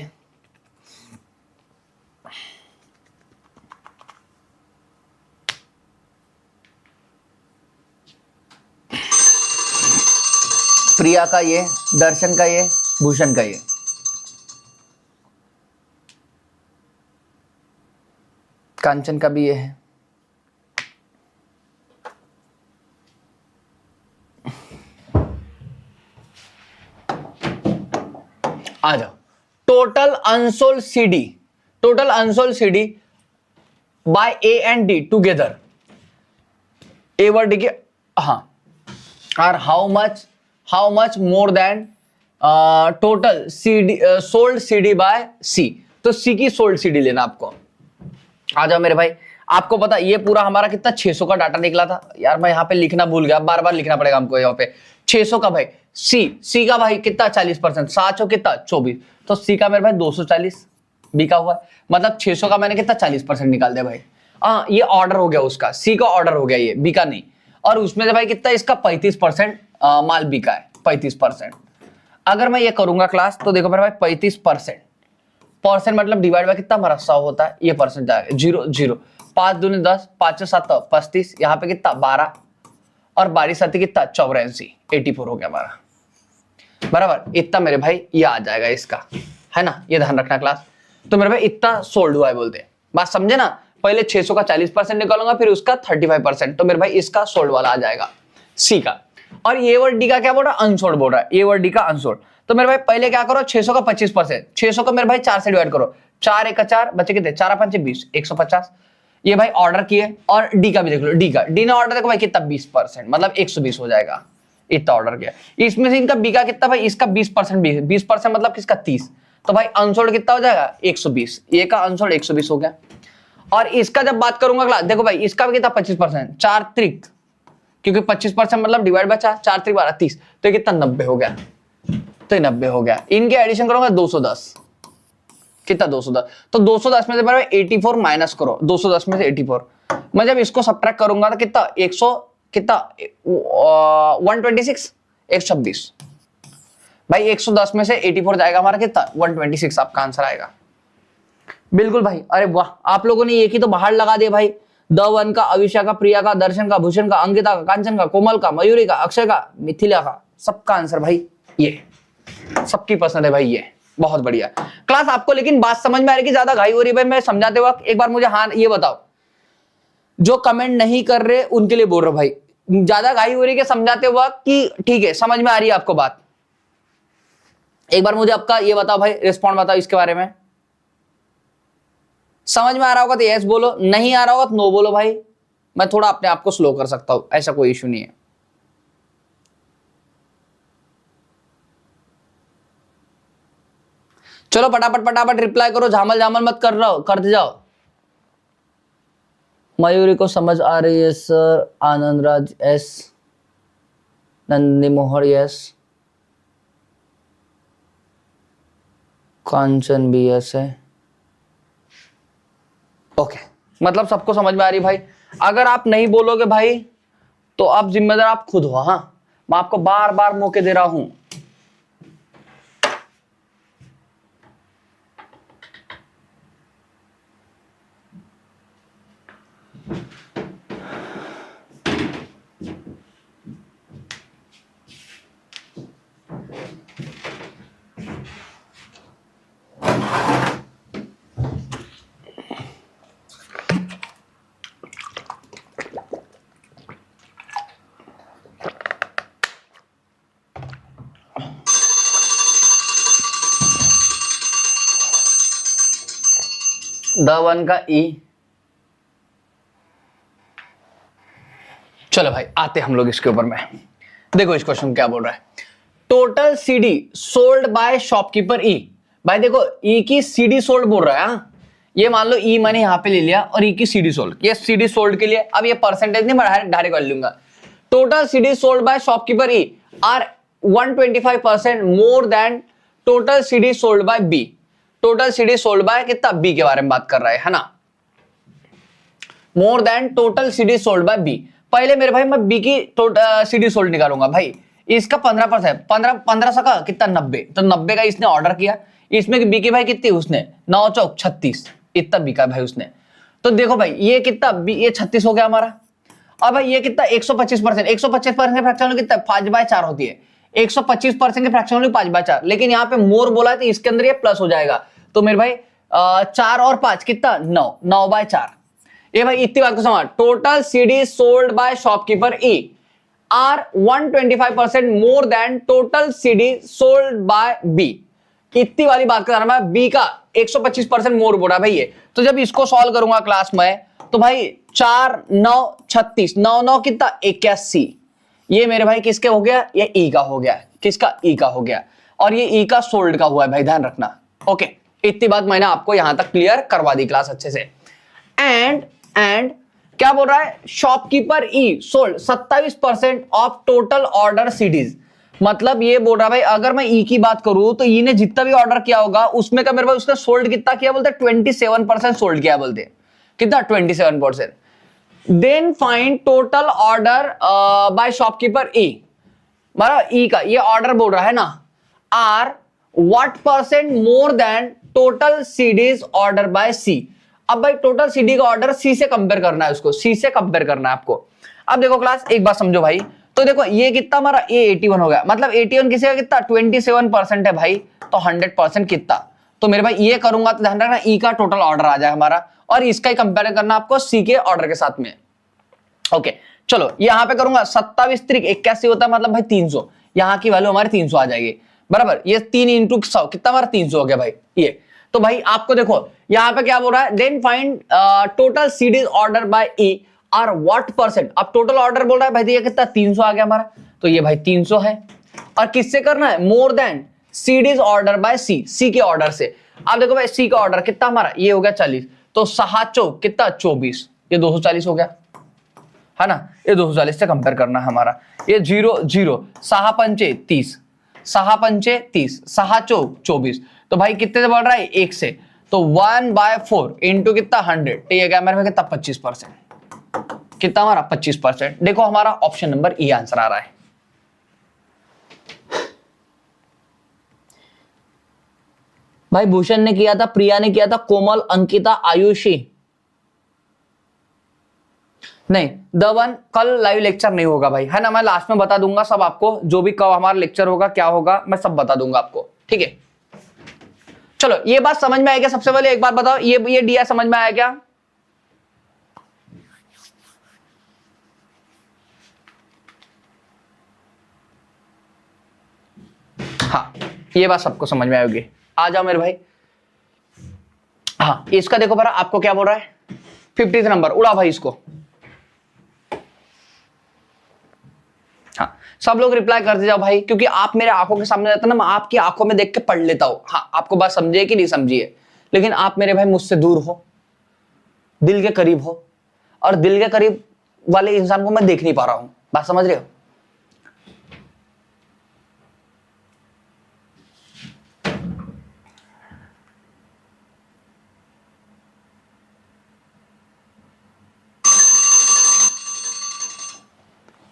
प्रिया का ये, दर्शन का ये, भूषण का ये। कांचन का भी ये है। आ जाओ, total unsold CD by A and D together, A व डी के, हाँ, are how much more than total CD sold CD by C. तो सी की सोल्ड सीडी लेना आपको। आ जाओ मेरे भाई, आपको पता ये पूरा हमारा कितना 600 का डाटा निकला था यार, मैं यहाँ पे लिखना भूल गया, बार बार लिखना पड़ेगा हमको यहाँ पे। 600 का भाई सी का भाई कितना 40%, 7 कितना 24, तो सी का मेरे भाई 240 बिका हुआ है, मतलब 600 का मैंने कितना 40% निकाल दिया भाई। हाँ ये ऑर्डर हो गया उसका, सी का ऑर्डर हो गया, ये बिका नहीं। और उसमें से भाई कितना इसका 35% माल बिका है, 35%। अगर मैं ये करूंगा क्लास तो देखो मेरे भाई 35% मतलब डिवाइड बाय कितना हमारा 100 होता है, ये परसेंट जाएगा 0 0, 5 दूनी 10, 5 7 35, यहाँ पे कितना 12 और 12 7 कितना 84, 84 हो गया हमारा, बराबर। इतना मेरे भाई ये आ जाएगा इसका, है ना, ये ध्यान रखना क्लास। तो मेरे भाई इतना सोल्ड हुआ है बोलते हैं, बात समझे ना। पहले 600 का 40% निकालूंगा, फिर उसका 35%, तो मेरे भाई इसका सोल्ड वाला आ जाएगा सी का। और ये वर्ड डी का क्या बोल रहा है, अनसोल्ड बोल रहा है, ये वर्ड डी का अनसोल्ड। तो मेरे भाई पहले क्या करो, 600 का 25%, 600 को मेरे भाई 4 से डिवाइड करो, 4 1 4 बचे कितने, 4 5 20, 150। ये भाई ऑर्डर किए, और डी का भी देख लो, डी ने ऑर्डर देखो भाई कितना 20%, मतलब 120 हो जाएगा, इतना ऑर्डर किया। इसमें से इनका बी का कितना भाई, इसका 20%, 20% मतलब किसका 30, तो भाई अनसोल्ड कितना हो जाएगा 120, ये का अनसोल्ड 120 हो गया। और इसका जब बात करूंगा क्लास, देखो भाई इसका भी कितना 25%, 4 त्रिक, क्योंकि 25% मतलब डिवाइड बाय 4, 4 त्रिक 12 30, तो ये कितना 90 हो गया, तो ये 90 हो गया। इनके एडिशन करूंगा 210, कितना 210, तो 210 में से मेरे 84 माइनस करो, 210 में से 84, मैं जब इसको सब्ट्रैक्ट करूंगा तो कितना 100 कितना 126, 126 भाई, 110 में से 84 जाएगा हमारा कितना 126, आपका आंसर आएगा। बिल्कुल भाई, अरे वाह, आप लोगों ने एक ही तो बाहर लगा दिया भाई, द वन का, अविशा का, प्रिया का, दर्शन का, भूषण का, अंकिता का, कांचन का, कोमल का, मयूरी का, अक्षय का, मिथिला का, सबका आंसर भाई ये, सबकी पसंद है भाई ये, बहुत बढ़िया क्लास। आपको लेकिन बात समझ में आ रही कि ज्यादा घाई हो रही है भाई मैं समझाते वक्त? एक बार मुझे हाँ ये बताओ, जो कमेंट नहीं कर रहे उनके लिए बोल रहा हूं भाई, ज्यादा घाई हो रही है समझाते वक्त कि ठीक है समझ में आ रही है आपको बात? एक बार मुझे आपका ये बताओ भाई, रिस्पॉन्ड बताओ इसके बारे में। समझ में आ रहा होगा तो यस बोलो, नहीं आ रहा होगा तो नो बोलो भाई, मैं थोड़ा अपने आप को स्लो कर सकता हूं, ऐसा कोई इशू नहीं है। चलो फटाफट फटाफट रिप्लाई करो, झामल झामल मत कर रहा हो, करते जाओ। मयूरी को समझ आ रही है सर, आनंद राज एस, नंदिनी मोहर यस, कांचन भी यस है, ओके मतलब सबको समझ में आ रही भाई। अगर आप नहीं बोलोगे भाई तो आप जिम्मेदार आप खुद हो, हाँ मैं आपको बार बार मौके दे रहा हूं। द वन का ई, चलो भाई आते हम लोग इसके ऊपर में। देखो इस क्वेश्चन क्या बोल रहा है, total CD sold by shopkeeper E. भाई देखो ई की सीडी सोल्ड बोल रहा है, हाँ? ये मान लो ई मैंने यहां पे ले लिया और ई की सीडी सोल्ड, ये सीडी सोल्ड के लिए, अब ये परसेंटेज नहीं बढ़ा, डायरेक्ट कर लूंगा। Total CD sold by shopkeeper E are 125% more than total CD sold by B. Total CD sold by कितना, बी के बारे में बात कर रहा है ना, more than total CD sold by B. पहले मेरे भाई मैं बी की सीडी सोल्ड निकालूंगा भाई, इसका 15%, 15 का कितना 90, तो 90 का इसने ऑर्डर किया, इसमें बी की भाई कितनी उसने 9 चौक 36, इतना बिका भाई उसने। तो देखो भाई ये कितना, ये 36 हो गया हमारा। अब भाई ये कितना 125%, 125% फ्रैक्शन कितना 5/4 होती है, 125% के फ्रैक्शन 5/4, लेकिन यहाँ पे मोर बोला है तो इसके अंदर ये प्लस हो जाएगा, तो मेरे भाई 4 और 5 कितना 9, 9/4। ये भाई इतनी बात को समझ, total CD sold by shopkeeper E are 125% more than total CD sold by B. इतनी वाली बात कर रहा मैं, बी का 125% मोर बोला भाई ये। तो जब इसको सॉल्व करूंगा क्लास में तो भाई 4 9 36, 9 9 कितना 81, ये मेरे भाई किसके हो गया, ये ई का हो गया, किसका ई का हो गया, और ये ई का सोल्ड का हुआ है भाई, ध्यान रखना। ओके इतनी बात मैंने आपको यहां तक क्लियर करवा दी क्लास अच्छे से। एंड क्या बोल रहा है, shopkeeper E sold 27% of total order CDs. मतलब ये बोल रहा है भाई अगर मैं ई की बात करूं तो ई ने जितना भी ऑर्डर किया होगा उसमें का मेरे भाई उसने सोल्ड कितना किया बोलते 27% सोल्ड किया बोलते, कितना 27%। Then find total order by shopkeeper E, मतलब ई का ये ऑर्डर बोल रहा है ना, are what percent more than total CDs order by C. अब भाई टोटल सीडी का ऑर्डर सी से कंपेयर करना है, उसको सी से कंपेयर करना है आपको। अब देखो क्लास एक बात समझो भाई, तो देखो ये कितना हमारा ए 81 हो गया, मतलब 81 किसी का कितना 27% है भाई, तो 100% कितना, तो मेरे भाई ये करूंगा तो ध्यान रखना ई का टोटल ऑर्डर आ जाए हमारा, और इसका ही कंपेयर करना आपको सी के ऑर्डर के साथ में। ओके चलो यहां पे करूंगा 27 त्रिक 81 होता है, मतलब भाई 300, यहां की वैल्यू हमारी 300 आ जाएगी बराबर। ये 3 इंटू 100 कितना हमारा 300 हो गया भाई ये। तो भाई आपको देखो यहां पे क्या बोल रहा है, then find total CDs order by E are what percent. अब टोटल ऑर्डर बोल रहा है भाई, ये कितना 300 आ गया हमारा, तो ये भाई 300 है, और किससे करना है, more than CDs order by C, C के ऑर्डर से। अब देखो भाई सी का ऑर्डर कितना हमारा, ये हो गया 40, तो 6 चौक कितना 24, ये 240 हो गया है ना, ये 240 से कंपेयर करना है हमारा। ये 0 0 6 पंचे 30, 6 पंचे 30, 6 चौक 24, तो भाई कितने से बढ़ रहा है 1 से, तो 1/4 इंटू कितना 100, तो ये क्या मेरे में कितना 25%, कितना हमारा 25%। देखो हमारा ऑप्शन नंबर ई आंसर आ रहा है। भाई भूषण ने किया था, प्रिया ने किया था, कोमल, अंकिता, आयुषी नहीं, द वन कल लाइव लेक्चर नहीं होगा भाई, है ना, मैं लास्ट में बता दूंगा सब आपको, जो भी कब हमारा लेक्चर होगा क्या होगा मैं सब बता दूंगा आपको, ठीक है। चलो ये बात समझ में आएगा, सबसे पहले एक बात बताओ, ये डीआई समझ में आया क्या? हाँ ये बात सबको समझ में आएगी, आ जाओ मेरे भाई। हाँ इसका देखो बरा आपको क्या बोल रहा है, 50 नंबर उड़ा भाई इसको। हाँ सब लोग रिप्लाई करते जाओ भाई, क्योंकि आप मेरे आंखों के सामने रहते ना, मैं आपकी आंखों में देख के पढ़ लेता हूं। हाँ आपको बात समझिए कि नहीं समझिए, लेकिन आप मेरे भाई मुझसे दूर हो, दिल के करीब हो, और दिल के करीब वाले इंसान को मैं देख नहीं पा रहा हूं, बात समझ रहे हो?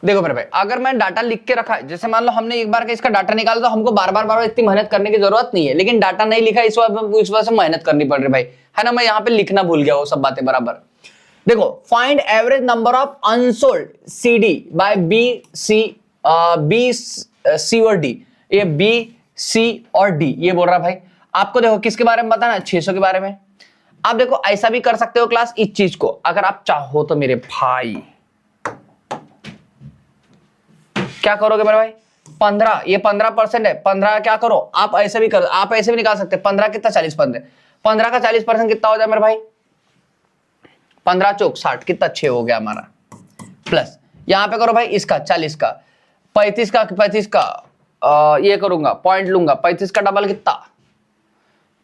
देखो मेरे भाई, अगर मैं डाटा लिख के रखा है, जैसे मान लो हमने एक बार का इसका डाटा निकाला, तो हमको बार बार इतनी मेहनत करने की जरूरत नहीं है, लेकिन डाटा नहीं लिखा इस वजह से मेहनत करनी पड़ रही भाई, है ना, मैं यहाँ पे लिखना भूल गया वो सब बातें बराबर। देखो find average number of unsold CD by B C और डी, ये बी सी और डी ये बोल रहा भाई। आपको देखो किसके बारे में बताना, 600 के बारे में। आप देखो ऐसा भी कर सकते हो क्लास, इस चीज को अगर आप चाहो तो मेरे भाई क्या करोगे मेरे भाई, 15, ये 15% है, 15 क्या करो आप ऐसे भी करो, आप ऐसे भी निकाल सकते हैं, 15 कितना 40%, 15 का 40% कितना हो जाए मेरे भाई, 15 चौक 60 कितना 6 हो गया हमारा, प्लस यहां पे करो भाई इसका 40 का 35 का ये करूंगा पॉइंट लूंगा, 35 का डबल कितना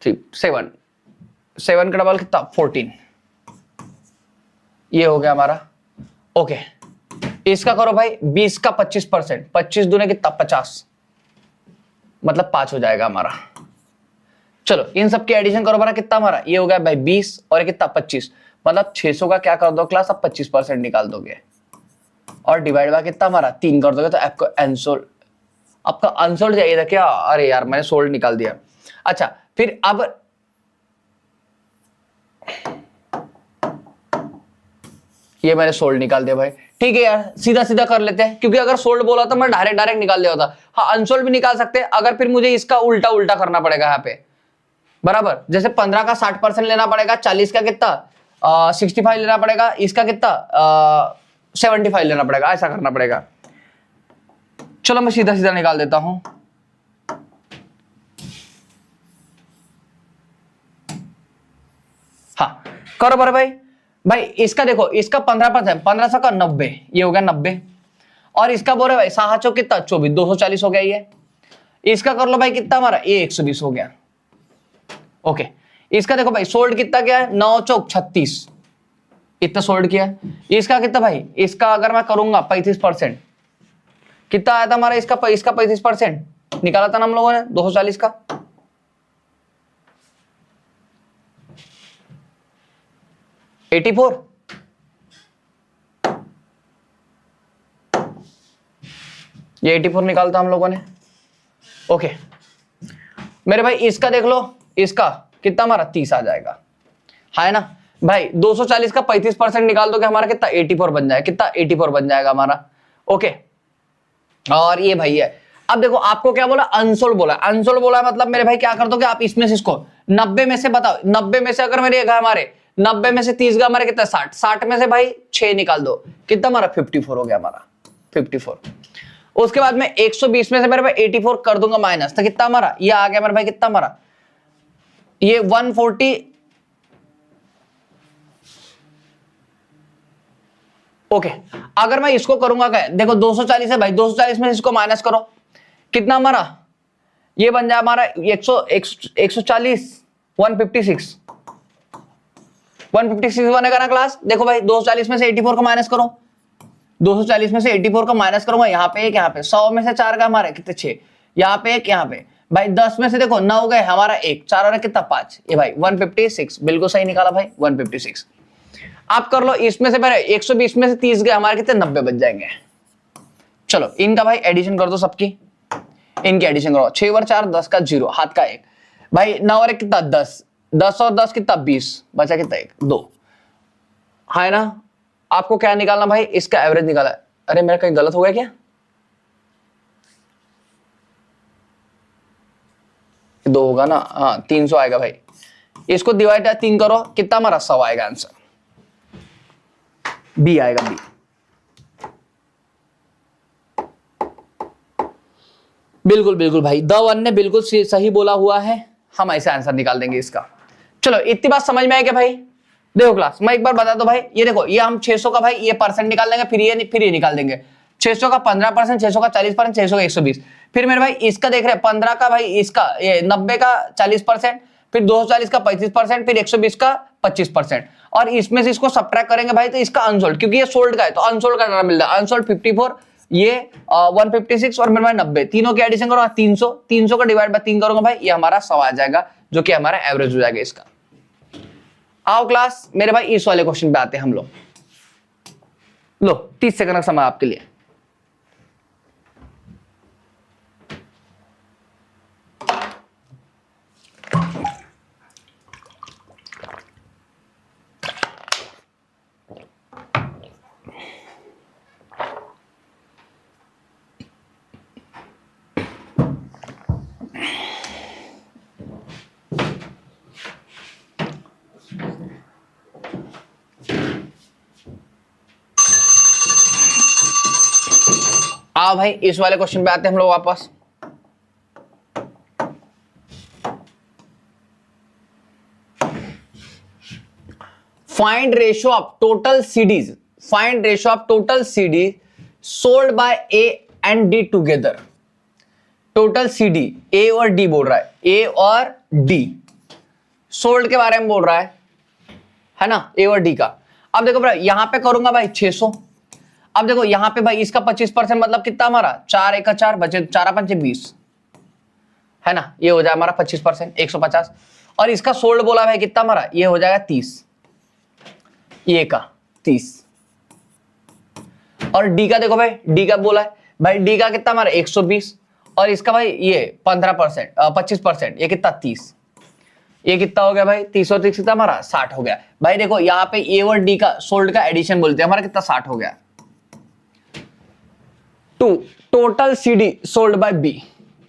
7 का डबल कितना 14, ये हो गया हमारा। ओके इसका करो भाई 20 का 25%, 25 दूने कितना 50, मतलब 5 हो जाएगा हमारा। चलो इन सब के एडिशन करो बरा, कितना हमारा ये हो गया भाई 20 और कितना 25, मतलब 600 का क्या कर दो क्लास, अब 25% निकाल दोगे और डिवाइड बाय कितना हमारा 3 कर दोगे, तो आपको अनसोल्ड, आपका अनसोल्ड चाहिए था क्या, अरे यार मैंने सोल्ड निकाल दिया। अच्छा फिर अब ये मैंने सोल्ड निकाल दिया भाई, ठीक है यार सीधा सीधा कर लेते हैं, क्योंकि अगर सोल्ड बोला तो मैं डायरेक्ट निकाल दिया होता। हाँ अनसोल्ड भी निकाल सकते हैं, अगर फिर मुझे इसका उल्टा उल्टा करना पड़ेगा यहाँ पे बराबर, जैसे 15 का 60% लेना पड़ेगा, 40 का कितना 65 लेना पड़ेगा, इसका कितना 75 लेना पड़ेगा, ऐसा करना पड़ेगा। चलो मैं सीधा सीधा निकाल देता हूं। हाँ करो बराबर भाई, भाई इसका देखो इसका 15%, 1500 का 90, ये हो गया 90, और इसका बोल रहे भाई 7 कितना 24, 240 हो गया ये। इसका कर लो भाई कितना हमारा ये 120 हो गया। ओके इसका देखो भाई सोल्ड कितना गया है 9 चौक 36, इतना सोल्ड किया। इसका कितना भाई, इसका अगर मैं करूंगा 35%, कितना आया था हमारा इसका 35% निकाला था ना हम लोगों ने 240 का, ये 84 निकालता हम लोगों ने। ओके मेरे भाई इसका देख लो, इसका कितना हमारा 30 आ जाएगा, है ना भाई। 240 का 35% निकाल दोगे हमारा कितना 84 बन जाएगा, कितना 84 बन जाएगा हमारा। ओके और ये भाई है, अब देखो आपको क्या बोला, अनसोल्ड बोला। अनसोल्ड बोला मतलब मेरे भाई क्या कर दोगे आप, इसमें से इसको 90 में से बताओ, 90 में से अगर मेरे गए हमारे 90 में से 30 गए हमारे कितना 60, 60 में से भाई 6 निकाल दो, कितना हमारा 54 हो गया हमारा 54। उसके बाद में 120 में से मेरे भाई 84 कर दूंगा माइनस, तो कितना हमारा ये आ गया मेरे भाई, कितना हमारा ये 140। ओके अगर मैं इसको करूंगा क्या, देखो 240 है भाई, 240 में इसको माइनस करो, कितना हमारा ये बन जाए हमारा 140 156 बनेगा ना क्लास। देखो भाई 240 में से 84 का माइनस करो, 240 में से 84 का माइनस करूंगा, यहाँ पे एक, यहाँ पे 100 में से 4 का हमारे कितने 6, यहाँ पे एक, यहाँ पे भाई 10 में से देखो 9 गए हमारा 1, 4 और कितना 5, ये भाई 156 बिल्कुल सही निकाला भाई 156। आप कर लो इसमें से पहले 120 में से 30 गए हमारे कितने 90 बच जाएंगे। चलो इनका भाई एडिशन कर दो सबकी, इनकी एडिशन करो, 6 और 4 10 का 0 हाथ का 1 भाई, 9 और 1 कितना 10, 10 और 10 कितना 20 बचा कितना 1 2, है ना। आपको क्या निकालना भाई, इसका एवरेज निकाला। अरे मेरा कहीं गलत हो गया क्या, 2 होगा ना, हाँ 300 आएगा भाई। इसको डिवाइड 3 करो, कितना हमारा 100 आएगा आंसर, बी आएगा बी। बिल्कुल बिल्कुल भाई, द वन ने बिल्कुल सही बोला हुआ है, हम ऐसे आंसर निकाल देंगे इसका। चलो इतनी बात समझ में आई क्या भाई। देखो क्लास मैं एक बार बता दो भाई, ये देखो ये हम 600 का भाई ये परसेंट निकाल देंगे, फिर ये निकाल देंगे 600 का 15%, 600 का 40%, 600 का 120। फिर मेरे भाई इसका देख रहे हैं 15 का भाई, इसका ये 90 का 40%, फिर 240 का 35%, फिर 120 का 25%, और इसमें से इसको सब्ट्रैक्ट करेंगे भाई तो इसका अनसोल्ड, क्योंकि ये सोल्ड का है तो अनसोल्ड का डाटा मिल रहा है। अनसोल्ड 54, ये 156 और मेरे भाई 90, तीनों के एडिशन करो 300, 300 का डिवाइड बाय 3 करूंगा भाई, ये हमारा 100 आ जाएगा, जो कि हमारा एवरेज हो जाएगा इसका। आओ क्लास मेरे भाई इस वाले क्वेश्चन पे आते हैं हम लोग। लो 30 सेकंड का समय आपके लिए। आओ भाई इस वाले क्वेश्चन पे आते हैं हम लोग वापस। Find ratio of total CDs, find ratio of total CD sold by A and D together. Total CD A और डी बोल रहा है, ए और डी सोल्ड के बारे में बोल रहा है ना, ए और डी का। अब देखो भाई यहां पे करूंगा भाई 600, अब देखो यहां पे भाई इसका 25% मतलब कितना हमारा 4 1 4 बचे 4 5 20, है ना, ये हो जाए हमारा 25% 150, और इसका सोल्ड बोला भाई कितना हमारा, ये हो जाएगा 30, ये का 30, और डी का देखो भाई, डी का बोला है भाई, डी का कितना हमारा 120, और इसका भाई ये 15% 25%, ये कितना 30, ये कितना हो गया भाई 30 और 30 कितना हमारा 60 हो गया भाई। देखो यहाँ पे ए और डी का सोल्ड का एडिशन बोलते हैं, हमारा कितना 60 हो गया। To total CD sold by B,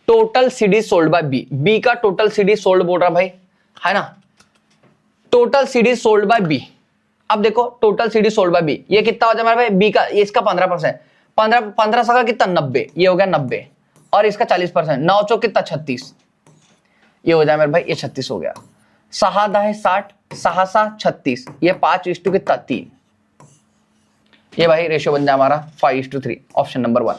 total CD sold by B, B का टोटल सीडी सोल्ड बोल रहा भाई, है ना, total CD sold by B. अब देखो total CD sold by B, ये कितना हो जाए हमारा भाई, बी का ये इसका 15%, 15 का कितना 90, ये हो गया 90, और इसका 40%, 9 चौक कितना 36, ये हो जाए मेरे भाई ये 36 हो गया। 6 10 60, 6 7 36, ये 5:3 कितना 3, ये भाई रेशियो बन जाए हमारा 5:3, ऑप्शन नंबर 1।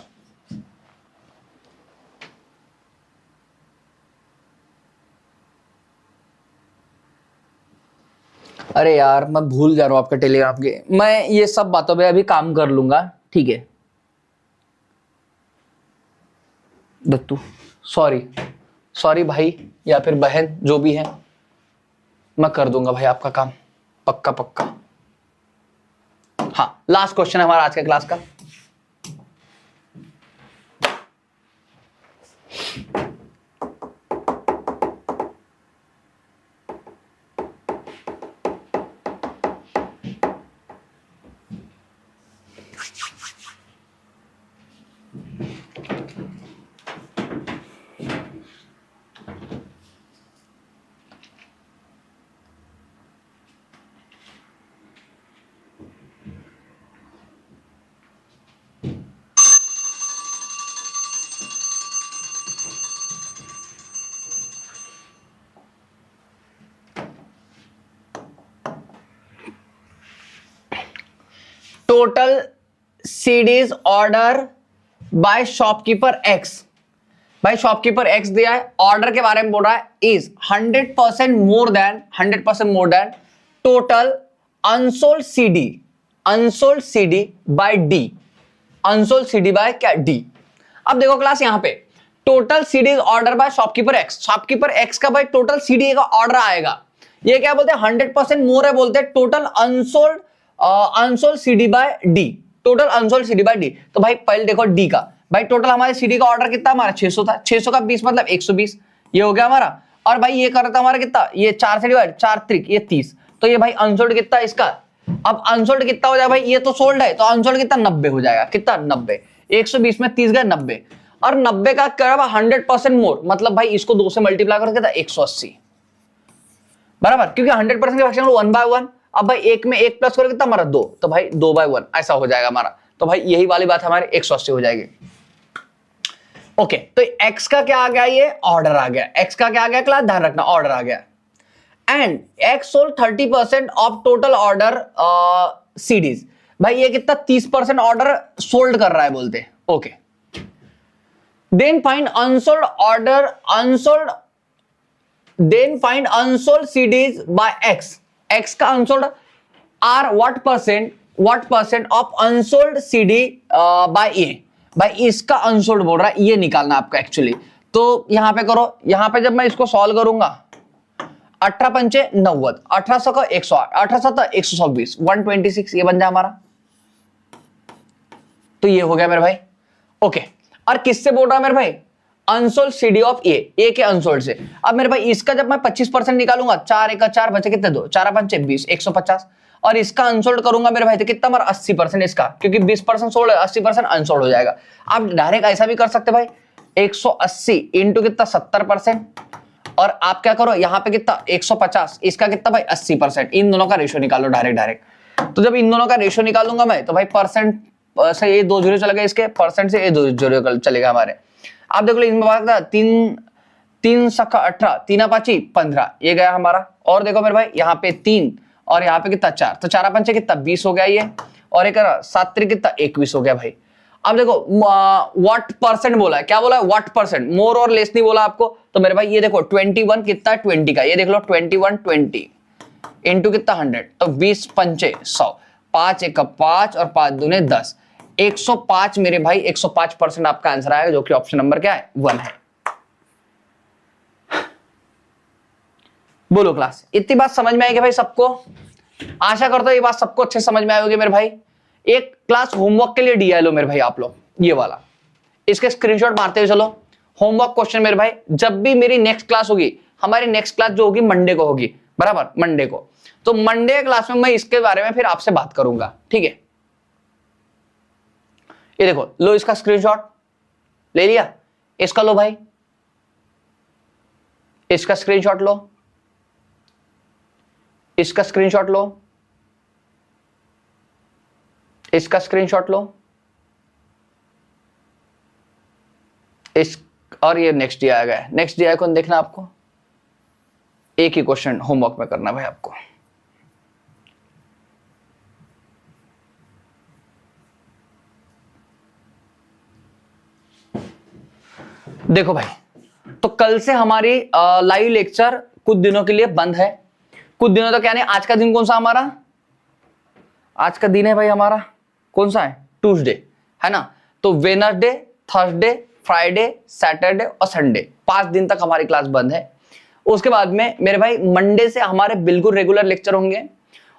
अरे यार मैं भूल जा रहा हूं आपका टेलीग्राम के, मैं ये सब बातों पे अभी काम कर लूंगा, ठीक है दत्तू, सॉरी भाई या फिर बहन जो भी है, मैं कर दूंगा भाई आपका काम, पक्का पक्का। हाँ लास्ट क्वेश्चन है हमारा आज के क्लास का। Total CDs order by shopkeeper X, भाई शॉपकीपर एक्स दिया है, ऑर्डर के बारे में बोल रहा है, is 100% more than total unsold CD by D, unsold CD by क्या डी। अब देखो क्लास यहां पे total CDs order by shopkeeper X का भाई टोटल सीडी का ऑर्डर आएगा, ये क्या बोलते हैं 100% मोर है, बोलते हैं total unsold CD by D, total unsold CD by D. तो भाई पहले देखो डी का, भाई टोटल हमारे सीडी का ऑर्डर कितना हमारा 600 था, 600 का 20 मतलब 120, ये हो गया हमारा। और भाई ये कर रहा था हमारा कितना, ये 4 से डिवाइड 4 त्रिक ये 30, तो ये भाई अनसोल्ड कितना इसका, अब अनसोल्ड कितना हो जाएगा भाई, ये तो सोल्ड है तो अनसोल्ड कितना 90 हो जाएगा, कितना 90, 120 में 30 गए 90, और 90 का क्या 100% मोर, मतलब भाई इसको 2 से मल्टीप्लाई करके कितना 180 बराबर, क्योंकि 100% के फ्रैक्शन 1/1, अब भाई एक में एक प्लस करो कितना हमारा 2, तो भाई 2/1 ऐसा हो जाएगा हमारा, तो भाई यही वाली बात हमारी 180 हो जाएगी। ओके तो x का क्या आ गया, ये ऑर्डर आ गया, x का क्या आ गया क्लास, ध्यान रखना ऑर्डर आ गया, and x sold 30% of total order CDs, भाई ये कितना 30% ऑर्डर सोल्ड कर रहा है बोलते, okay. Then find unsold CDs by x का unsold are what percent of unsold CD by A, भाई इसका अनसोल्ड बोल रहा है, ये निकालना आपको एक्चुअली। तो यहां पे करो, यहां पे जब मैं इसको सॉल्व करूंगा 18 पंचे 90, 1800 का 108, 18 126, 126 ये बन जाए हमारा, तो ये हो गया मेरे भाई, ओके। और किससे बोल रहा है मेरे भाई, अनसोल्ड सीडी ऑफ ए के अनसोल्ड से। अब मेरे भाई इसका जब मैं 25% निकालूंगा, 4 1 4 बचे कितने 2, 4 5 20, 150, और इसका अनसोल्ड करूंगा मेरे भाई तो कितना हमारा 80% इसका, क्योंकि 20% सोल्ड है 80% अनसोल्ड हो जाएगा। आप डायरेक्ट ऐसा भी कर सकते भाई, 180 इंटू कितना 70%, और आप क्या करो यहाँ पे कितना 150, इसका कितना भाई 80%, इन दोनों का रेशियो निकालो डायरेक्ट। तो जब इन दोनों का रेशियो निकालूंगा मैं तो भाई परसेंट से ये 2 जीरो चलेगा, इसके परसेंट से ये 2 जीरो चलेगा हमारे। आप देख लो इनमें बात 3 सका 18, 3 5 15 ये गया हमारा, और देखो मेरे भाई यहाँ पे 3 और यहाँ पे कितना 4, तो 4 5 कितना 20 हो गया ये, और एक 7 कितना 21 हो गया भाई। अब देखो व्हाट परसेंट बोला है, क्या बोला है व्हाट परसेंट, मोर और लेस नहीं बोला आपको, तो मेरे भाई ये देखो 21 कितना 20 का, ये देख लो 21 20 इंटू कितना 100, तो 20 पंचे 100, 5 1 5 और 5 दूने 10, 105 मेरे भाई 105% आपका आंसर आएगा, जो कि ऑप्शन नंबर क्या है 1 है। बोलो क्लास, इतनी बात समझ में आएगी भाई सबको, आशा करता हूं ये बात सबको अच्छे समझ में आएगी मेरे भाई। एक क्लास होमवर्क के लिए दिया लो मेरे भाई आप लोग, ये वाला, इसके स्क्रीनशॉट मारते हुए चलो। होमवर्क क्वेश्चन मेरे भाई, जब भी मेरी नेक्स्ट क्लास होगी, हमारी नेक्स्ट क्लास जो होगी मंडे को होगी बराबर, मंडे को, तो मंडे क्लास में मैं इसके बारे में फिर आपसे बात करूंगा, ठीक है। ये देखो लो, इसका स्क्रीनशॉट ले लिया, इसका लो भाई, इसका स्क्रीनशॉट लो, इसका स्क्रीनशॉट लो, इसका स्क्रीनशॉट लो, इस, और ये नेक्स्ट डे आ गया, नेक्स्ट डे कौन देखना आपको, एक ही क्वेश्चन होमवर्क में करना भाई आपको। देखो भाई, तो कल से हमारी लाइव लेक्चर कुछ दिनों के लिए बंद है, कुछ दिनों तक, यानी आज का दिन कौन सा हमारा, आज का दिन है भाई हमारा कौन सा है, ट्यूसडे है ना, तो वेडनेसडे, थर्सडे, फ्राइडे, सैटरडे और संडे 5 दिन तक हमारी क्लास बंद है। उसके बाद में मेरे भाई मंडे से हमारे बिल्कुल रेगुलर लेक्चर होंगे,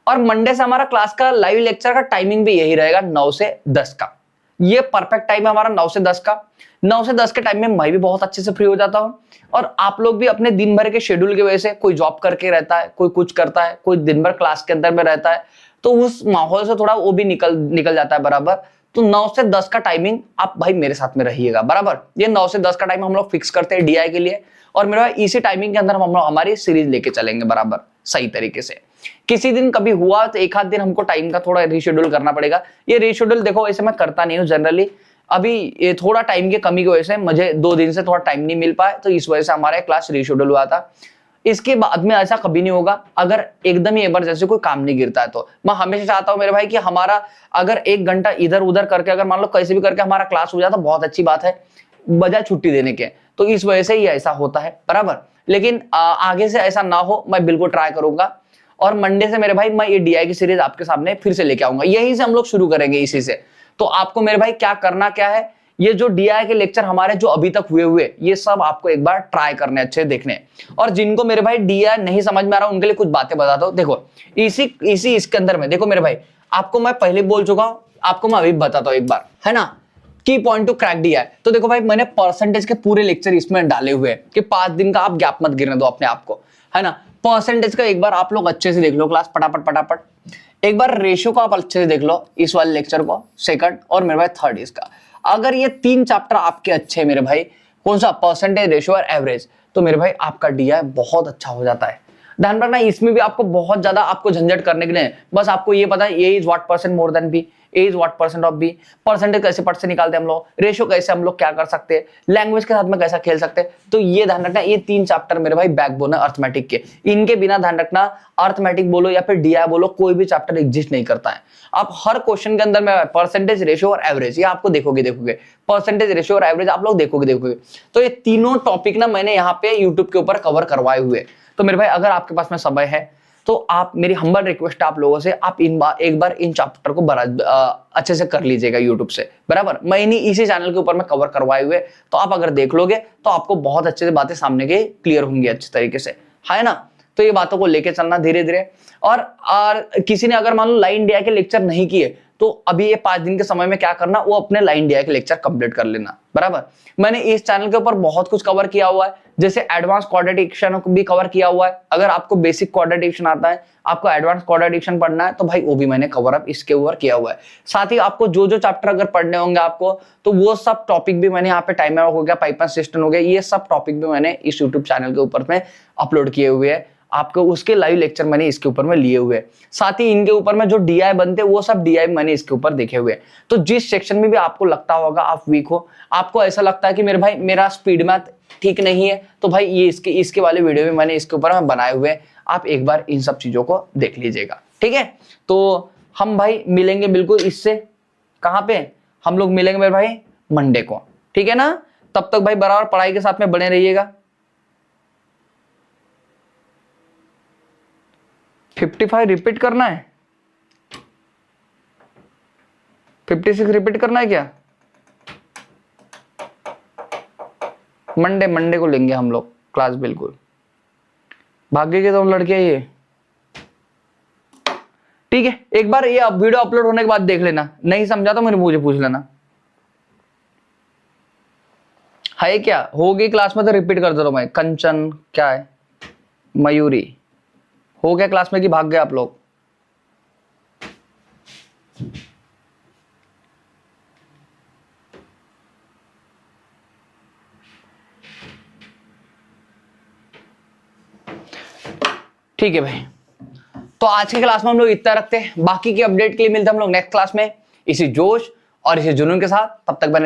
और मंडे से हमारा क्लास का लाइव लेक्चर का टाइमिंग भी यही रहेगा 9 से 10 का, ये परफेक्ट टाइम है हमारा 9 से 10 का। 9 से 10 के टाइम में मैं भी बहुत अच्छे से फ्री हो जाता हूं, और आप लोग भी अपने दिन भर के शेड्यूल की वजह से, कोई जॉब करके रहता है, कोई कुछ करता है, कोई दिन भर क्लास के अंदर में रहता है, तो उस माहौल से थोड़ा वो भी निकल जाता है बराबर। तो 9 से 10 का टाइमिंग आप भाई मेरे साथ में रहिएगा बराबर, ये 9 से 10 का टाइम हम लोग फिक्स करते हैं डीआई के लिए, और मेरे भाई इसी टाइमिंग के अंदर हम लोग हमारी सीरीज लेके चलेंगे बराबर सही तरीके से। किसी दिन कभी हुआ तो एक आध दिन हमको टाइम का थोड़ा रीशेड्यूल करना पड़ेगा, ये रीशेड्यूल देखो वैसे मैं करता नहीं हूँ जनरली, अभी ये थोड़ा टाइम की कमी की वजह से मुझे 2 दिन से थोड़ा टाइम नहीं मिल पाया, तो इस वजह से हमारा क्लास रीशेड्यूल हुआ था। इसके बाद में ऐसा कभी नहीं होगा अगर एकदम ही इमरजेंसी कोई काम नहीं गिरता है। तो मैं हमेशा चाहता हूं मेरे भाई कि हमारा अगर 1 घंटा इधर उधर करके अगर मान लो कैसे भी करके हमारा क्लास हो जाता बहुत अच्छी बात है, बजाय छुट्टी देने के। तो इस वजह से ही ऐसा होता है, बराबर। लेकिन आगे से ऐसा ना हो, मैं बिल्कुल ट्राई करूंगा। और मंडे से मेरे भाई मैं ये डीआई की सीरीज आपके सामने फिर से लेके आऊंगा, यहीं से हम लोग शुरू करेंगे इसी से। तो आपको मेरे भाई क्या करना क्या है, ये जो डीआई के लेक्चर हमारे जो अभी तक हुए ये सब आपको एक बार ट्राई करने, अच्छे देखने। और जिनको मेरे भाई डीआई नहीं समझ में आ रहा उनके लिए कुछ बातें बताता हूं। देखो इसी इसके अंदर में देखो मेरे भाई, आपको मैं पहले बोल चुका हूं, आपको मैं अभी बताता हूं एक बार, है ना, की पॉइंट टू क्रैक डीआई। तो देखो भाई मैंने परसेंटेज के पूरे लेक्चर इसमें डाले हुए हैं कि 5 दिन का आप गैप मत गिरने दो अपने आप को, है ना। परसेंटेज का एक बार आप लोग अच्छे से देख लो क्लास, फटाफट। एक बार रेशियो का आप अच्छे से देख लो, इस वाले लेक्चर को, सेकंड और मेरे भाई थर्ड इसका। अगर ये 3 चैप्टर आपके अच्छे हैं मेरे भाई, कौन सा, परसेंटेज, रेशियो और एवरेज, तो मेरे भाई आपका डीआई बहुत अच्छा हो जाता है। ध्यान रखना इसमें भी आपको बहुत ज्यादा आपको झंझट करने के लिए, बस आपको ये पता है A is what percent more than B, A is what percent of B, percentage कैसे पट से निकालते हैं हम लोग, रेशियो कैसे हम लोग क्या कर सकते हैं, लैंग्वेज के साथ में कैसा खेल सकते हैं। तो ये ध्यान रखना, ये 3 चैप्टर मेरे भाई बैकबोन है अर्थमेटिक के। इनके बिना ध्यान रखना अर्थमेटिक बोलो या फिर डीआई बोलो, कोई भी चैप्टर एग्जिस्ट नहीं करता है। आप हर क्वेश्चन के अंदर में परसेंटेज, रेशियो और एवरेज ये आपको देखोगे, परसेंटेज, रेशियो और एवरेज आप लोग देखोगे। तो ये तीनों टॉपिक ना मैंने यहाँ पे यूट्यूब के ऊपर कवर करवाए हुए। तो मेरे भाई अगर आपके पास में समय है तो आप, मेरी हम्बल रिक्वेस्ट आप लोगों से, आप एक बार इन चैप्टर को अच्छे से कर लीजिएगा यूट्यूब से, बराबर। मैंने इसी चैनल के ऊपर में कवर करवाए हुए, तो आप अगर देख लोगे तो आपको बहुत अच्छे से बातें सामने के क्लियर होंगी अच्छे तरीके से, है ना। तो ये बातों को लेके चलना धीरे धीरे। और किसी ने अगर मान लो लाइन डीआई के लेक्चर नहीं किए तो अभी ये 5 दिन के समय में क्या करना, वो अपने लाइन डीआई के लेक्चर कंप्लीट कर लेना, बराबर। मैंने इस चैनल के ऊपर बहुत कुछ कवर किया हुआ है, जैसे एडवांस क्वाड्रेटिक्शन को भी कवर किया हुआ है। अगर आपको बेसिक क्वाड्रेटिक्शन आता है, आपको एडवांस क्वाड्रेटिक्शन पढ़ना है, तो भाई वो भी मैंने कवर अप इसके ऊपर किया हुआ है। साथ ही आपको जो चैप्टर अगर पढ़ने होंगे आपको, तो वो सब टॉपिक भी मैंने यहाँ पे टाइमर हो गया, पाइपलाइन सिस्टम हो गया, ये सब टॉपिक भी मैंने इस यूट्यूब चैनल के ऊपर में अपलोड किए हुए हैं। आपको उसके लाइव लेक्चर मैंने इसके ऊपर में लिए हुए, साथ ही इनके ऊपर में जो डीआई बनते हैं वो सब डीआई मैंने इसके ऊपर देखे हुए। तो जिस सेक्शन में भी आपको लगता होगा आप वीक हो, आपको ऐसा लगता है कि मेरे भाई मेरा स्पीड मैथ ठीक नहीं है, तो भाई ये इसके वाले वीडियो में मैंने इसके ऊपर में बनाए हुए, आप एक बार इन सब चीजों को देख लीजिएगा, ठीक है। तो हम भाई मिलेंगे बिल्कुल इससे, कहाँ पे हम लोग मिलेंगे मेरे भाई, मंडे को, ठीक है ना। तब तक भाई बराबर पढ़ाई के साथ में बने रहिएगा। 55 रिपीट करना है, 56 रिपीट करना है क्या? मंडे को लेंगे हम लोग क्लास, बिल्कुल। भाग्य के तो लड़के ये, ठीक है। एक बार ये वीडियो अपलोड होने के बाद देख लेना, नहीं समझा तो मुझे पूछ लेना, है क्या होगी क्लास में तो रिपीट कर दे रहा हूं मैं। कंचन क्या है, मयूरी हो गया क्लास में कि भाग गए आप लोग? ठीक है भाई, तो आज की क्लास में हम लोग इतना रखते हैं, बाकी की अपडेट के लिए मिलते हैं हम लोग नेक्स्ट क्लास में इसी जोश और इसी जुनून के साथ। तब तक बने